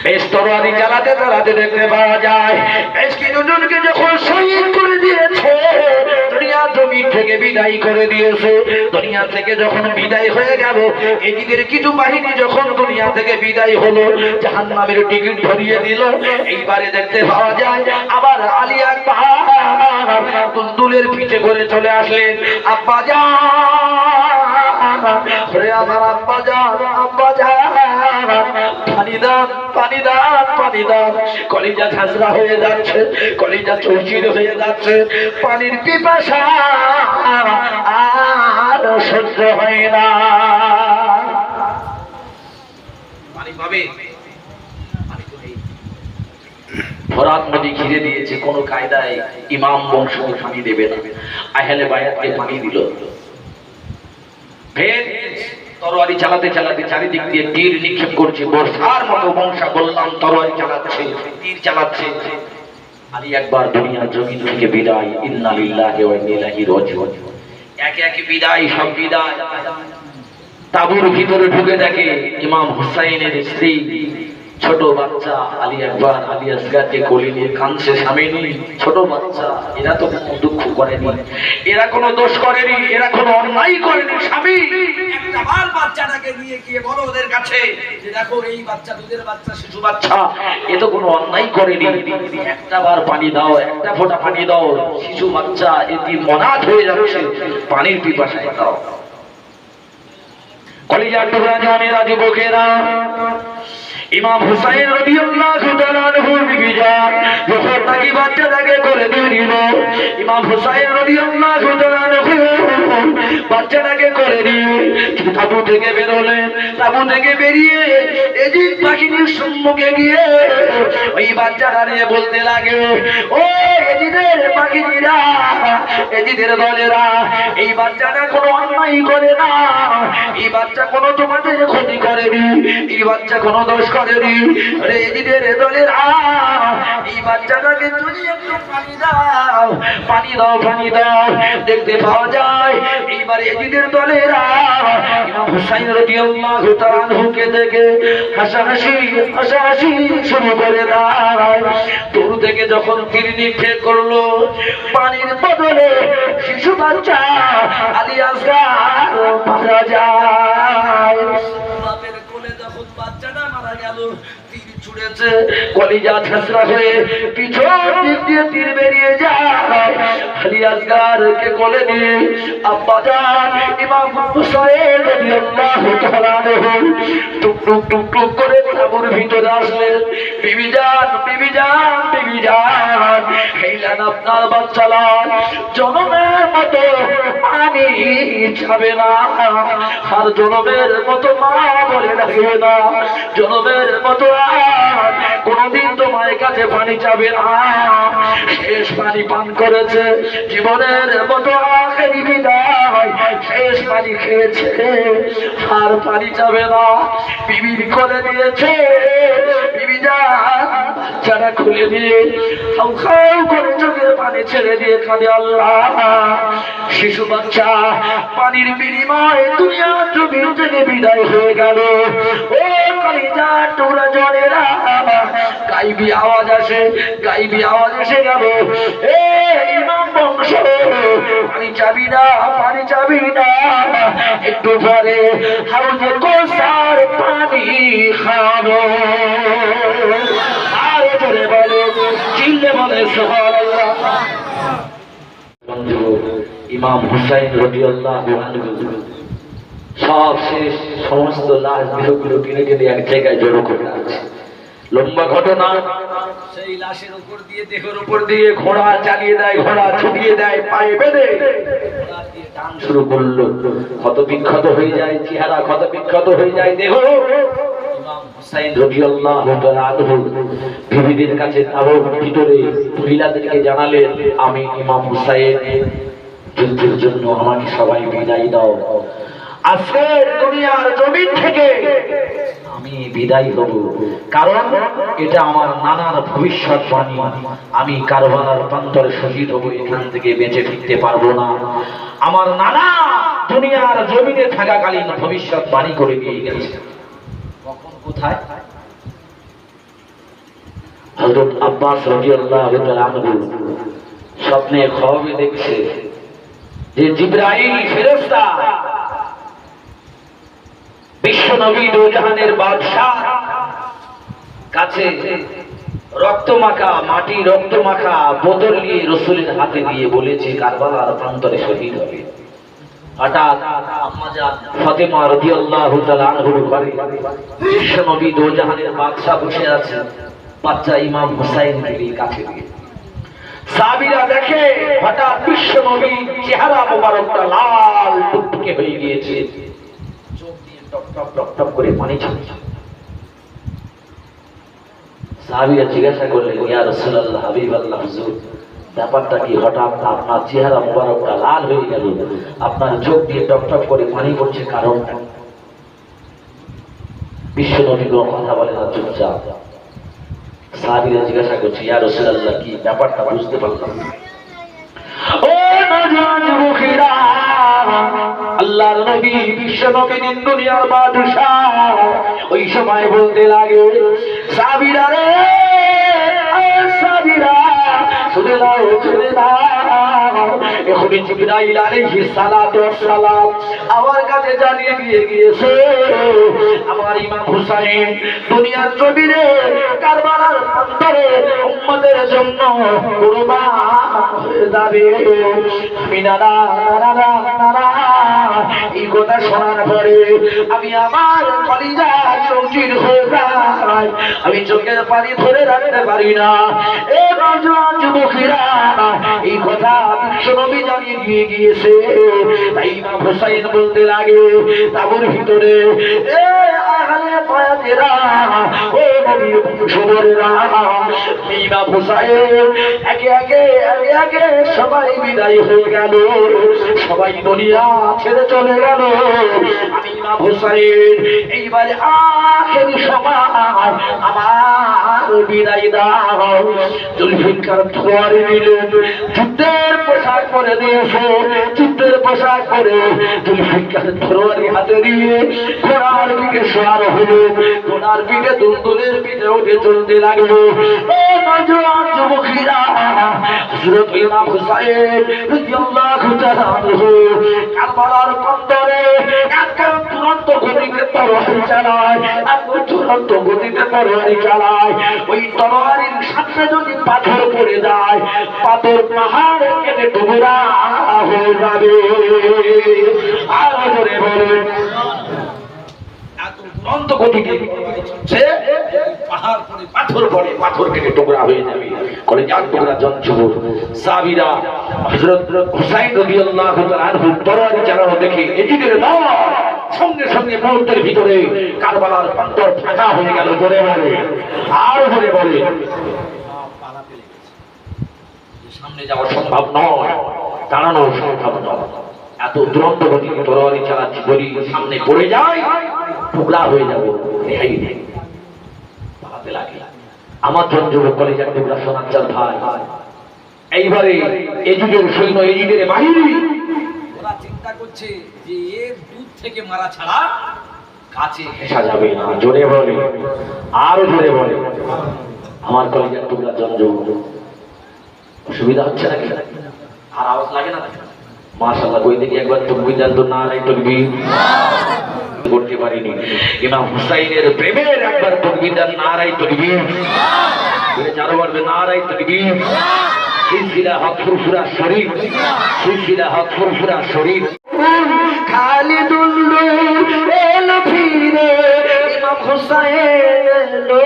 S1: বেশ তরোয়ারি চালাতে চালাতে দেখতে পাওয়া যায়, বেশ কিছুজনকে যখন শহীদ করে দিয়েছে, দুনিয়া জমিন থেকে বিদায় করে দিয়েছে। দুনিয়া থেকে যখন বিদায় হয়ে গেল, এদিকের কিছু বাহিনী যখন দুনিয়া থেকে বিদায় হলো, জাহান্নামের টিকিট ধরিয়ে দিল। এইবারে দেখতে পাওয়া যায় আবার আলী আকবর দুলদুলের পিঠে করে চলে আসলেন। আব্বা জান, ওরে আমার আব্বা জান, আব্বা জান, পানি দান, পানি দান, পানি দান। কলিজা ঝাঁঝরা হয়ে যাচ্ছে, কলিজা চৌচির হয়ে যাচ্ছে। পানির পিপাসা আর সহ্য হয় না। পানি পাবে, পানি তো নেই। ফরাত নদী ঘিরে দিয়েছে, কোনো কায়দায় ইমাম বংশকে পানি দেবে না। আহলে বায়াতকে পানি দিল। ফের তরোয়ারি চালাতে চালাতে চারিদিক দিয়ে তীর নিক্ষেপ করছে, বর্ষার মতো বংশা বললাম তরোয়ারি চালাচ্ছে, তীর চালাচ্ছে। আলী আকবর দুনিয়ার জমিন থেকে বিদায়। ইন্না লিল্লাহি ওয়া ইন্না ইলাইহি রাজিউন। একে একে বিদায়, সব বিদায়। তাবুর ভিতরে ঢুকে দেখে ইমাম হুসাইনের স্ত্রী ছোট বাচ্চা আলী আকবর, আলী আসগারকে কোলে নিয়ে কাঁদছে। স্বামী ছোট বাচ্চা, এরা তো কোনো দুঃখ করেনি, এরা কোনো দোষ করেনি, এরা কোনো অন্যায় করেনি। স্বামী একটা বার বাচ্চাটাকে নিয়ে গিয়ে বলো ওদের কাছে যে দেখো এই বাচ্চা, দুধের বাচ্চা, শিশু বাচ্চা, এ তো কোনো অন্যায় করেনি, একটা বার পানি দাও, একটা ফোঁটা পানি দাও, শিশু বাচ্চা এটি মনাথ হয়ে যাচ্ছে, পানির পিপাসায় দাও। কলিজার টুকরা জানেরা, যুবকেরা, ইমাম হুসাইন রাদিয়াল্লাহু তাআলা আনহুর বিবি জান যখন নাকি বাচ্চাটাকে করে দিয়ে দিল, ইমাম হুসাইন রাদিয়াল্লাহু তাআলা আনহু বাচ্চাটাকে করে দিয়ে তাবু থেকে বেরোলেন। তাবু থেকে বেরিয়ে এজিদ বাহিনীর সম্মুখে গিয়ে ওই বাচ্চাটা নিয়ে বলতে লাগে, ও এজিদের বাগিনীরা, এজিদের দলেরা, এই বাচ্চাটা কোনো অন্যায় করে না, এই বাচ্চা কোনো তোমাদের ক্ষতি করেনি, এই বাচ্চা কোনো দোষ করেনি। আরে এজিদের দলেরা, এই বাচ্চাটাকে যদি একটু পানি দাও, পানি দাও, পানি দাও, দেখতে পাওয়া যায় এইবার এজিদের দলেরা ইমাম হুসাইন রাদিয়াল্লাহু তাআলা আনহুকে দেখে হাসাহাসি হাসাহাসি শুরু করে দেয়। দূর থেকে যখন তীর নিক্ষেপ করলো, পানির বদলে শিশু বাচ্চা আলী আসগার মারা যায়। বাপের কোলে যখন বাচ্চাটা মারা গেল, তীর ছুড়েছে, কলিজা ছেঁচড়া হয়ে পিছন দিক দিয়ে তীর বেরিয়ে যায়। আলী আসগারকে কোলে নিয়ে আব্বা জান ইমাম হুসাইন রাদিয়াল্লাহু তাআলা আনহু টুক টুক টুক টুক করে তাঁবুর ভিতরে আসলেন। বিবি জান, বিবি জান, বিবি জান, হেলান আপনার বাচ্চা লাল জনমের মতো পানি যাবে না, আর জনমের মতো মা বলে রাখবে না, জনমের মতো আর কোনদিন তোমার কাছে পানি যাবে না। শেষ পানি পান করেছে, জীবনের মতো আখেরি বিদায়, শেষ পানি খেয়েছে, আর পানি যাবে না। বিবির কোলে দিয়েছে, বিবি জান বাচ্চাটা খুলে দিয়ে খাও খাও করে চোখের পানি ছেড়ে দিয়ে কাঁদে আল্লাহ। শিশু বাচ্চা পানির বিনিময়ে দুনিয়া জমিন থেকে বিদায় হয়ে গেল। ও কলিজা টুকরা জনেরা, গাইবি আওয়াজ আসে, গাইবি আওয়াজ এসে গেল, এ ইমাম বংশ, পানি চাবি না, পানি চাবি না, একটু পরে হাউজে কোসার পানি খাবো। আরে ধরে বলে, চিল্লে বলে সুবহানাল্লাহ। বন্ধু ইমাম হুসাইন রাদিয়াল্লাহু আনহু সব শেষ, সমস্ত লাশ দেহগুলো কিনে কিনে এক জায়গায় জড়ো করে আছে। লম্বা ঘটনা। সেই লাশের উপর দিয়ে, দেহের উপর দিয়ে ঘোড়া চালিয়ে দেয়, ঘোড়া ছুটিয়ে দেয়, পায়ে বেঁধে ঘোড়া দিয়ে টান শুরু করলো। ক্ষত বিক্ষত হয়ে যায় চেহারা, ক্ষত বিক্ষত হয়ে যায় দেহ। ইমাম হুসাইন রাদিয়াল্লাহু তাআলা আনহু বিবিদের কাছে তাঁবুর ভিতরে মহিলাদেরকে জানালেন, আমি ইমাম হুসাইন, যুদ্ধের জন্য আমাকে সবাই বিদায় দাও। আজকে দুনিয়ার জমিন থেকে আমি বিদায় হব, কারণ এটা আমার নানার ভবিষ্যৎবাণী। আমি কারবালার প্রান্তরে শহীদ হব, এখান থেকে বেঁচে ফিরতে পারবো না। আমার নানা দুনিয়ার জমিনে থাকাকালীন ভবিষ্যৎবাণী করে দিয়ে গেছে। কখন, কোথায়? হযরত আব্বাস রাদিয়াল্লাহু তাআলা আনহু স্বপ্নে খবরে দেখছে যে জিবরাইল ফেরেশতা বিশ্ব নবী দোজাহানের বাদশাহ কাছে রক্তমাখা, মাটি রক্তমাখা বোতল নিয়ে রাসূলের হাতে দিয়ে বলেছে কারবালার প্রান্তরে শহীদ হবে। হঠাৎ আম্মা জান ফাতেমা রাদিয়াল্লাহু তাআলা আনহার ঘরে বিশ্ব নবী দোজাহানের বাদশাহ বসে আছে, বাচ্চা ইমাম হুসাইনকে কাছে দিয়ে। সাহাবীরা দেখে হঠাৎ বিশ্ব নবীর চেহারা মোবারকটা লাল টুকটুকে হয়ে গিয়েছে, চোখ দিয়ে টপ টপ টপ টপ করে পানি ঝরছে। সাহাবীরা জিজ্ঞাসা করলেন, ইয়া রাসূলুল্লাহ, হাবিবাল্লাহ, হুজুর ব্যাপারটা কি? হঠাৎ আপনার চেহারা মোবারকটা লাল হয়ে গেল, আপনার চোখ দিয়ে টপ টপ করে পানি পড়ছে, কারণটা? বিশ্ব নবী কোনো কথা বলে না, চুপচাপ। সাহাবীরা জিজ্ঞাসা করছে, ইয়া রাসূলুল্লাহ, কি ব্যাপারটা বুঝতে পারলাম না। ও নওজোয়ান যুবকেরা, আল্লাহর নবী বিশ্ব নবী দিন দুনিয়ার বাদশাহ ওই সময় বলতে লাগে, সাহাবীরা রে, সাহাবীরা শুনে নাও, শুনে নাও, এখন জিবরাইল আলাইহিস সালাতু ওয়াস সালাম আমার কাছে জানিয়ে দিয়ে গিয়েছে আমার ইমাম হুসাইন দুনিয়ার জমিনে কারবালার প্রান্তরে উম্মতের জন্য কুরবান হয়ে যাবে। আমি নানা নানা নানা এই কথা শোনার পরে আমি আমার কলিজা চৌচির হয়ে যায়, আমি চোখের পানি ধরে রাখতে পারি না। এ নওজোয়ান যুবকেরা, এই কথা বিশ্ব নবী জানিয়ে দিয়ে গিয়েছে। তাই ইমাম হুসাইন বলতে লাগে তাঁবুর ভিতরে, এ আহলে বায়াতেরা, ও নবী শোভরেরা ইমাম হুসাইন একে একে সবাই বিদায় হয়ে গেল, সবাই দুনিয়া ছেড়ে চলে গেল। আমি ইমাম হুসাইন এইবারে আখেরি সময় আমার বিদায় দাও। জুলফিকার তরবারি নিলেন, যুদ্ধের পোশাক পরে দিয়েছে, যুদ্ধের পোশাক পরে জুলফিকার তরবারি হাতে নিয়ে ঘোড়ার পিঠে সওয়ার হলো, ঘোড়ার পিঠে দুলদুলের পিঠে উঠে চলতে লাগলো। ও নওজোয়ান যুবকেরা, হযরত ইমাম হুসাইন রাদিয়াল্লাহু তাআলা আনহু কারবালার প্রান্তরে একদম তুরন্ত গতিতে তরবারি চালায়, একদম তুরন্ত গতিতে তরবারি চালায়। ওই তরবারির সামনে যদি পাথর পড়ে যায়, পাথর পাহাড় কেটে টুকরা হয়ে যাবে। আরো জোরে বলেন, অন্ত গতিতে সে পাহাড় পড়ে পাথর পড়ে, পাথর কেটে টুকরা হয়ে যাবে। করে যার টুকরা জনছুব সাহাবীরা হযরত হুসাইন রাদিয়াল্লাহু তাআলা আনহু তরবারি চালানো দেখে এদিকের দল সঙ্গে সঙ্গে মুহূর্তের ভিতরে কারবালার প্রান্তর ফাঁকা হয়ে গেল। জোরে বলে, আর জোরে বলে, সামনে যাওয়া সম্ভব নয়, দাঁড়ানো সম্ভব নয়। এত দুরন্ত গতিতে তরবারি চালাচ্ছি, যদি সামনে পড়ে যায় টুকরা হয়ে যাবে। রেহাই নেই, পালাতে লাগে। আমার যুবক কলেজের টুকরা সোনার ভাই, এইবারে এজিদের সৈন্য, এজিদের বাহিনী
S2: ওরা চিন্তা করছে যে এর দূর থেকে মারা ছাড়া কাছে
S1: ঘেঁষা যাবে না। জোরে বলে, আরো জোরে বলে, আমার কলেজের টুকরা যুবক, অসুবিধা হচ্ছে নাকি? আর আওয়াজ লাগে না? মাশাআল্লাহ, কই দেখি একবার তুমি জানতো না, নাই তাকবীর করতে পারিনি। ইমাম হুসাইনের প্রেমের একবার তাকবীর দেন, নারায়ে তাকবীর। বলে চারো বলবে নারায়ে তাকবীর। সিলসিলা হক ফুরফুরা শরীফ, সিলসিলা হক ফুরফুরা শরীফ। খালিদুল এলো ফিরে, ইমাম হুসাইন এলো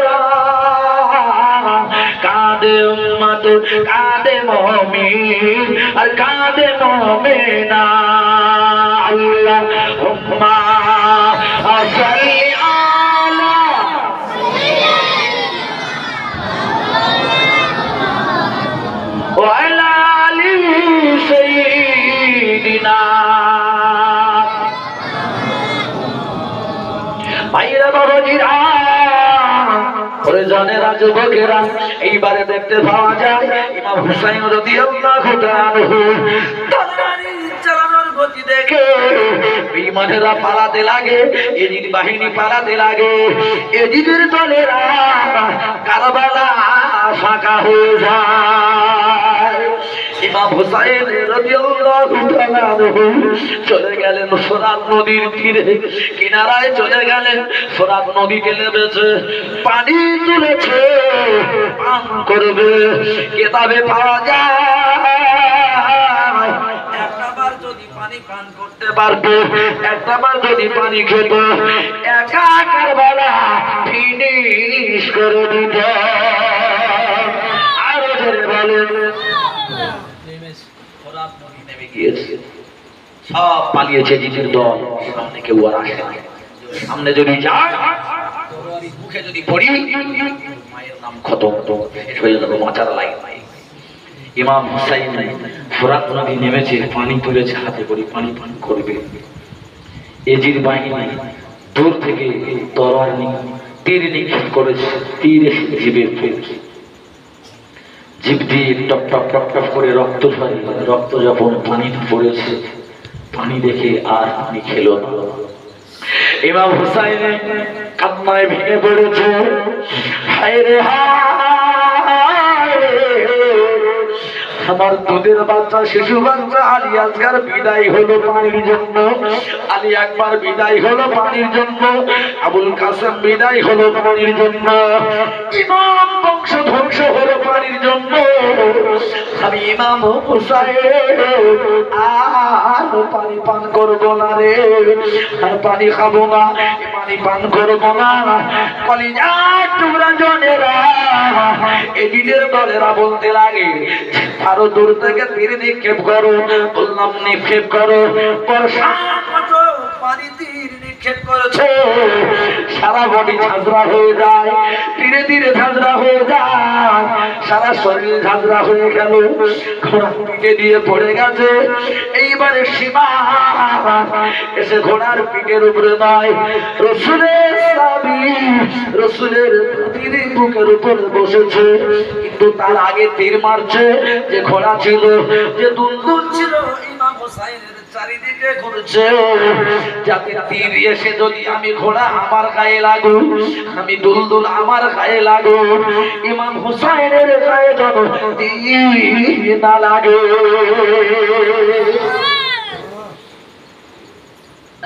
S1: না। কাঁদে উম্মত, কাঁদে মুমিন, আর কাঁদে মুমিনা। আল্লাহুম্মা সাল্লি আলা ওয়া আলা আলি সাইয়্যিদিনা। ভাইরা বাবাজিরা, ওরে জানেরা, যুবকেরা, এইবারে দেখতে পাওয়া যায় ইমাম হুসাইন রাদিয়াল্লাহু তাআলা আনহু তরবারি চালানোর গতি দেখে বেঈমানেরা পালাতে লাগে, এজিদ বাহিনী পালাতে লাগে। এজিদের দলেরা কারবালা ফাঁকা হয়ে যায়। ইমাম হুসাইন রাদিয়াল্লাহু তাআলা আনহু চলে গেলেন ফোরাত নদীর তীরে, কিনারায় চলে গেলেন। ফোরাত নদীতে নেমেছে, পানি তুলেছে, পান করবে। কিতাবে পাওয়া যায় একটাবার যদি পানি পান করতে পারতো, একটাবার যদি পানি খেত, একা কারবালা ফিনিশ করে দিত। আরো জোরে বলেন, সব পালিয়েছে জিজির দল, সামনে কেউ আর আসে না। সামনে যদি যায়, মুখে যদি পড়ি, মায়ের নাম খতম, শেষ হয়ে যাবে, মাচার লাইন নাই। ইমাম হুসাইন ফোরাত নদী নেমেছে, পানি তুলেছে হাতে করে, পানি পান করবে। এজির বাহিনী দূর থেকে তরবার তীর নিক্ষেপ করেছে, তীর এসে জীবের ফেলছে। জীব দিয়ে টপ টপ টপ টপ করে রক্ত ঝরে, রক্ত যখন পানি পড়েছে, পানি দেখে আর পানি খেলো না। ইমাম হুসাইন কান্নায় ভেঙে পড়েছে, হায় রে হায়, আমার দুধের বাচ্চা, শিশু বাচ্চা আলী আসগার বিদায় হলো পানির জন্য, আলী আকবার বিদায় হলো পানির জন্য, আবুল কাসেম বিদায় হলো পানির জন্য, ইমাম বংশ ধ্বংস হলো পানির জন্য। আমি ইমাম হুসাইন আর পানি পান করবো না রে, আর পানি খাবো না, পানি পান করবো না। কলিজার টুকরা জনেরা, এজিদের দলেরা বলতে লাগে, আরো দূর থেকে তীর নিক্ষেপ করো। বললাম নিক্ষেপ করো, পানি তীর নিক্ষেপ করেছে,
S3: সারা বডি ঝাঁঝরা হয়ে যায়, ধীরে ধীরে ঝাঁঝরা হয়ে যায়, সারা শরীর ঝাঁঝরা হয়ে গেল, ঘোড়া পিঠে দিয়ে পড়ে গেছে। এইবারে সীমা এসে ঘোড়ার পিঠের উপরে নয়, রসুলের সাবি রসুলের তীরের বুকের উপরে বসেছে, কিন্তু তার আগে তীর মারছে যে ঘোড়া ছিল, যে দুলদুল ছিল, ইমাম হোসাইনের চারিদিকে ঘুরছে, যাতে তীর এসে যদি আমি ঘোড়া আমার গায়ে লাগু, আমি দুলদুল আমার গায়ে লাগু, ইমাম হোসাইনের গায়ে যেন তীর না লাগে।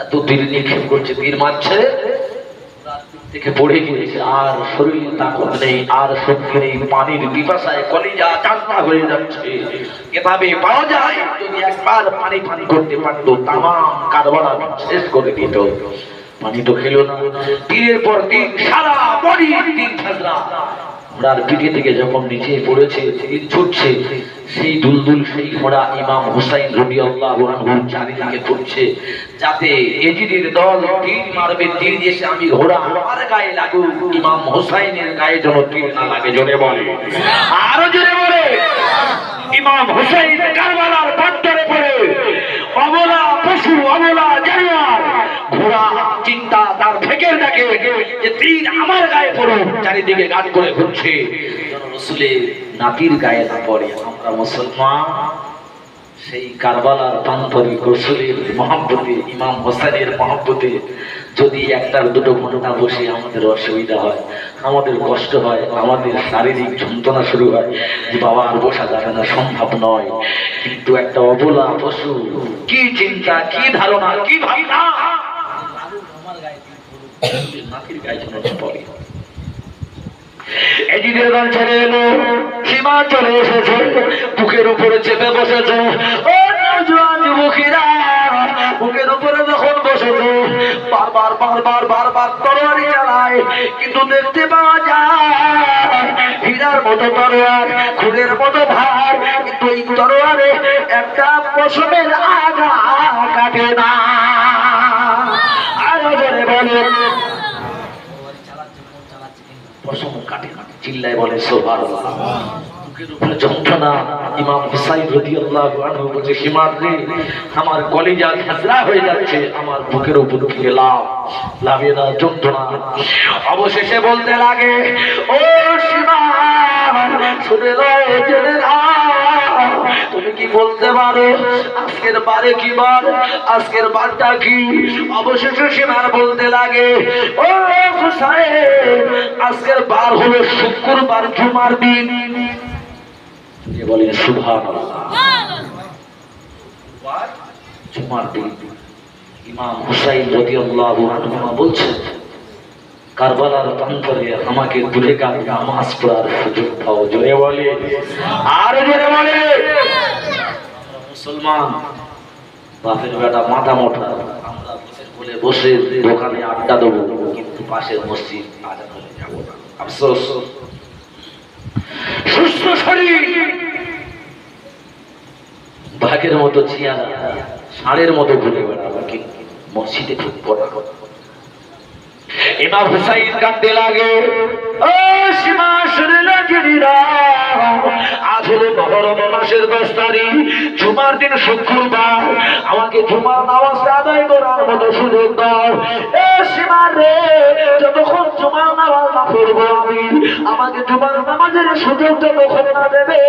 S1: এত তীর নিক্ষেপ করছে, তীর মারছে, থেকে পড়ে গিয়েছে, আর শরীরে তাকত নেই, আর শক্তি নেই, পানির পিপাসায় কলিজা চাঁদা হয়ে যাচ্ছে। এভাবে পাওয়া যায় যদি একবার পানি পানি করতে পারতো, তামাম কারবালা শেষ করে দিত। পানি তো খেলো না, তীরের পর তীর, সারা বডি তীর ঝাঁঝরা। ঘোড়ার পিঠে থেকে যখন নিচে পড়েছে, তীর ছুটছে, সেই দুলদুল সেই ঘোড়া ইমাম হুসাইন রাদিয়াল্লাহু আনহু চারিদিকে পড়ছে, যাতে এজিদের দল তীর মারবে, তীর এসে আমি ঘোড়া আমার গায়ে লাগু, ইমাম হুসাইনের গায়ে যেন তীর না লাগে। জোরে বলে, আরো জোরে বলে। ইমাম হুসাইন কারবালার প্রান্তরে পড়ে অবলা পশু, অবলা জানোয়ার, ঘোড়া চিন্তা তার ফেকের দেখে যে তীর আমার গায়ে পড়ো, চারিদিকে গান করে ঘুরছে, যেন রসুলের নাতির গায়ে না পড়ে। আমরা মুসলমান সেই কারবালার প্রান্তরে রসুলের মহব্বতে, ইমাম হোসেনের মহব্বতে যদি একটার দুটো ঘন্টা বসে আমাদের অসুবিধা হয়, আমাদের কষ্ট হয়, আমাদের শারীরিক যন্ত্রণা শুরু হয় যে বাবা আর বসা যাবে না, সম্ভব নয়। কিন্তু একটা অবলা পশু কি চিন্তা, কি ধারণা, কি ভাবনা, নাতির গায়ে যেন পড়ে। এজিদের দল ছেড়ে এলো, সীমা চলে এসেছে, বুকের উপরে চেপে বসেছে। ও নওজোয়ান যুবকেরা, বুকের উপরে যখন বসেছে, বারবার বারবার বারবার তরবারি চালায়, কিন্তু দেখতে পাওয়া যায় হীরার মতো তরোয়ার, খুদের মতো ভার, কিন্তু এই তরোয়ারে একটা পশমের আগা কাটে না। আরো জোরে বলে, পশম কাটে না। চিল্লায় বলে সুবহানাল্লাহ। বুকের উপরে যন্ত্রণা। ইমাম হুসাইন রাদিয়াল্লাহু আনহু বলে, হিমার রে, আমার কলিজা ঝাঁঝরা হয়ে যাচ্ছে, আমার বুকের উপর থেকে লাভে না যন্ত্রণা। অবশেষে বলতে লাগে, ও সীমা, শুনে নাও, জেনে নাও, তুমি কি বলতে পারো আজকের বারে কি বার, আজকের বারটা কি? অবশেষে সীমার বলতে লাগে, ও হুসাইন, আজকের বার হলো শুক্রবার, জুমার দিন। বলেন সুবহানাল্লাহ। জুমার দিন ইমাম হুসাইন রাদিয়াল্লাহু আনহু বলছেন, কারবালার প্রান্তরে আমাকে দূরে কাজ নামাজ পড়ার সুযোগ দাও। জোরে বলে, আর জোরে বলে। মুসলমান বাপের বেটা মাথা মোটা, আমরা বলে বসে দোকানে আড্ডা দেবো, কিন্তু পাশের মসজিদ আজান হলে যাবো না। আফসোস, সুস্থ শরীর বাঘের মতো চিয়ারা, ষাঁড়ের মতো ঘুরে বেড়াবো, কিন্তু মসজিদে ঢুকবো না। ইমাম হুসাইন কাঁদতে লাগে, ও সীমা, শুনে না জেনিরা, আজ হলো মহরম মাসের 10 তারিখ, জুমার দিন শুক্রবার, আমাকে জুমার নামাজ আদায় করার মতো সুযোগ দাও। এ সীমা রে, যতক্ষণ জুমার নামাজ না পড়বো আমি, আমাকে জুমার নামাজের সুযোগ যতক্ষণ না দেবে,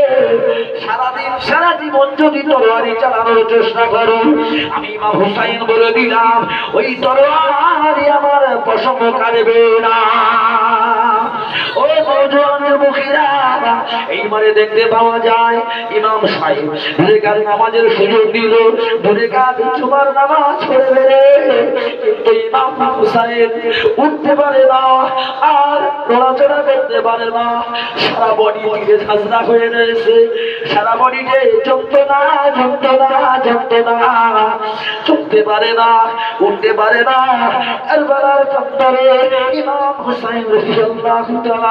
S1: সারাদিন সারা জীবন যদি তরবারি চালানোর চেষ্টা করো, আমি ইমাম হুসাইন বলে দিলাম, ওই তরবারি আমার পশম কাটবে না। ও নওজোয়ান যুবকেরা, এইবারে দেখতে পাওয়া যায় ইমাম সাহেব দুরেকাত নামাজের সুযোগ দিল, দুরেকাত জুমার নামাজ পড়ে বেড়ে, কিন্তু ইমাম হুসাইন উঠতে পারে না, আর নড়াচড়া করতে পারে না, সারা বডি ধীরে ঝাঁঝরা হয়ে রয়েছে, সারা বডিতে যন্ত্রণা যন্ত্রণা যন্ত্রণা, চলতে পারে না, উঠতে পারে না। কারবালার প্রান্তরে ইমাম হুসাইন রাদিয়াল্লাহু তাআলা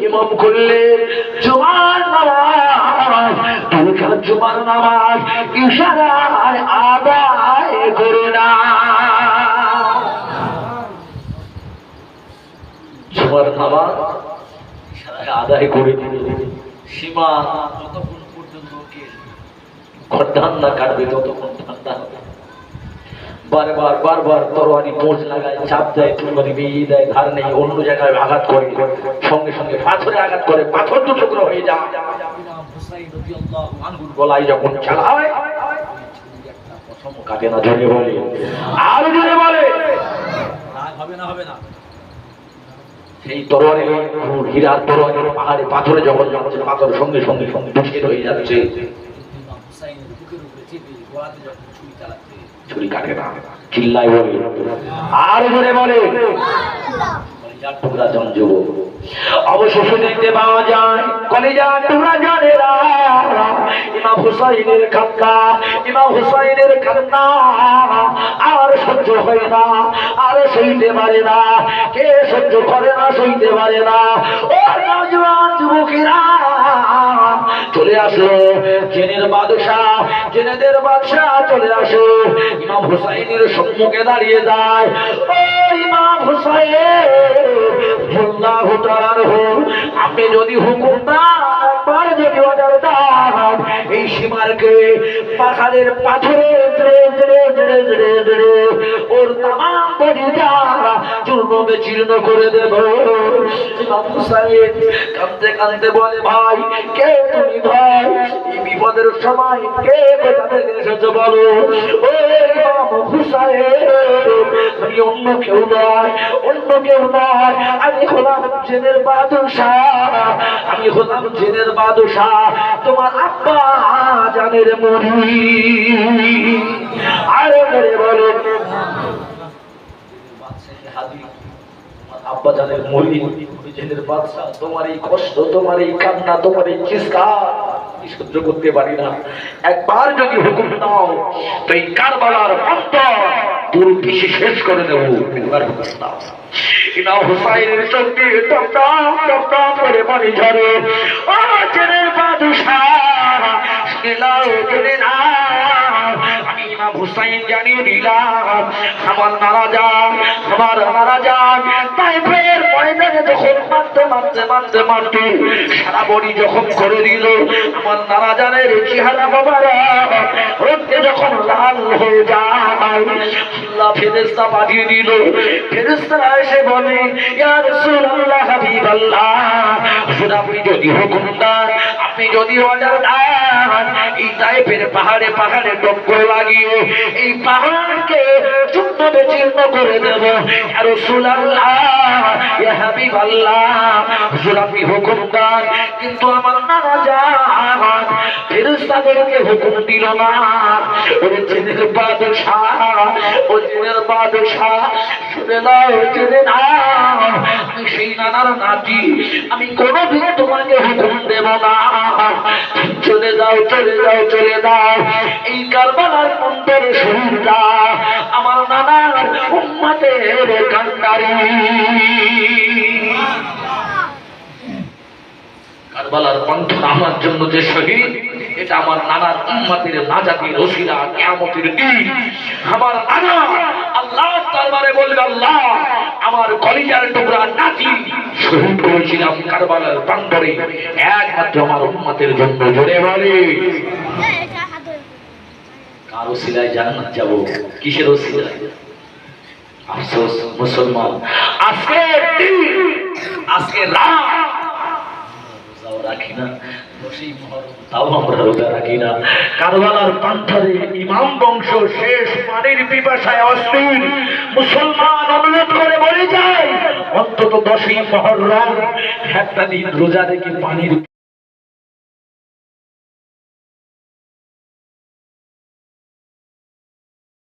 S1: ইমাম করলেন জুমার নামাজ, দুরেকাত জুমার নামাজ ইশারায় আদায় করে না। নামাজ আদায় করে দিল। সীমা
S2: যতক্ষণ পর্যন্ত ওকে
S1: ধান না কাটবে ততক্ষণ ঠান্ডা হবে। বারবার বারবার তরবারি পোঁচ লাগায়, চাপ দেয়, তরবারি বেরিয়ে দেয়, ধার নেই, অন্য জায়গায় আঘাত করে, সঙ্গে সঙ্গে পাথরে আঘাত করে, পাথর দু টুকরো হয়ে যায়।
S2: ইমাম হুসাইন রাদিয়াল্লাহু আনহুর
S1: গলায় যখন চালায়
S2: একটা প্রথম
S1: কাটে না, জোরে বলে, আরো জোরে বলে।
S2: রাগ হবে না, হবে না।
S1: সেই তরবারি হীরার তরবারি পাহাড়ে পাথরে যখন যাচ্ছে, পাথর সঙ্গে সঙ্গে সঙ্গে ঢুকে রয়ে যাচ্ছে।
S2: ইমাম হুসাইনের বুকের উপরে চেপে গোড়াতে যখন ছুরি চালাচ্ছে,
S1: ছুরি কাটে না, চিল্লায় বলে, আরো জোরে বলে, কলিজার টুকরা জন যুবক। অবশেষে দেখতে পাওয়া যায় কলিজার টুকরা জানেরা ইমাম হুসাইনের কান্না, ইমাম হুসাইনের কান্না আর সহ্য হয় না, আর সইতে পারে না। কে সহ্য করে না, সইতে পারে না? ও নওজোয়ান যুবকেরা চলে আসো, জেনের বাদশাহ, জেনেদের বাদশাহ চলে আসো। ইমাম হুসাইনের সম্মুখে দাঁড়িয়ে যায়। ও ইমাম হুসাইন আল্লাহু তাআলার হুকুম, আপনি যদি হুকুম দেন, একবার যদি অর্ডার দেন, এই সীমারকে পাহাড়ের পাথরে জড়ে জড়ে জড়ে জড়ে জড়ে ওর তামাম বডিটা চূর্ণ বিচূর্ণ করে দেব। ইমাম হুসাইন কাঁদতে কাঁদতে বলে, ভাই কে তুমি ভাই? এই বিপদের সময় কে কোথা থেকে এসেছো বলো? ও ইমাম হুসাইন, আমি অন্য কেউ নয়, অন্য কেউ নয়, আমি হলাম জেনের বাদশাহ, আমি হলাম জেনের বাদশাহ, তোমার আব্বা জানের মুরিদ। আরে বলে বলে
S2: বাদশাকে হাজির
S1: আব্বা জানের মুরিদ, জেনের বাদশাহ, তোমার এই কষ্ট, তোমার এই কান্না, তোমার এই চিৎকার আমি সহ্য করতে পারি না। একবার যদি হুকুম দাও তো এই কারবালার অন্তর পুরো পিছে শেষ করে দেবো। একবার হুকুম দাও। ইমাম হুসাইনের চোখ দিয়ে টপ টপ টপ টপ করে পানি ঝরে। ও জেনের বাদশাহ, শুনে নাও, জেনে নাও, আমি ইমাম হুসাইন জানিয়ে দিলাম, আমার মারা যান, আমার মারা যান তাইফের ময়দানে যখন মারতে মারতে মারতে মারতে সারা বডি যখন করে দিল, আমার নানা জানের চেহারা বাবারা রক্তে যখন লাল হয়ে যায়, আল্লাহ ফেরেশতা পাঠিয়ে দিল। ফেরেশতারা এসে বলে, ইয়া রাসূলুল্লাহ, হাবিবাল্লাহ, হুজুর আপনি যদি হুকুম দেন, আপনি যদি অর্ডার দেন, এই তাইফের পাহাড়ে পাহাড়ে টক্কর লাগিয়ে এই পাহাড়কে চূর্ণ বিচূর্ণ করে দেব। ইয়া রাসূলুল্লাহ, ইয়া হাবিবাল্লাহ, হুজুর আপনি হুকুম দেন। কিন্তু আমার নানা জান ফেরেশতাদেরকে হুকুম দিল না। ওরে জেনের বাদশাহ, ও জেনের বাদশাহ, শুনে নাও, জেনে নাও, আমি সেই নানার নাতি, আমি কোনোদিন তোমাকে হুকুম দেব না। চলে যাও, চলে যাও, চলে যাও। এই কারবালার অন্তরে শহীদরা আমার নানার উম্মতের কান্ডারি। কারবালার কণ্ঠ আমার জন্য যে শহীদ, এটা আমার নানার উম্মতের নাজাতের ওসিলা, কিয়ামতের দিন আমার নানা আল্লাহর দরবারে বলবে, আল্লাহ আমার কলিজার টুকরা নাতি শহীদ করেছিলাম কারবালার প্রান্তরে একমাত্র আমার উম্মতের জন্য। জোরে বলে, কার ওসিলায় জান্নাত যাব? কিসের ওসিলায়? আফসোস মুসলমান, আজকে দিন, আজকে রাত রাখি না, তাও আমরা রোজা রাখি না। কারবালার প্রান্তরে ইমাম বংশ শেষ পানির পিপাসায় অস্থির। মুসলমান অনুরোধ করে বলে যায়, অন্তত 10ই মুহররম একটা দিন রোজা রেখে পানির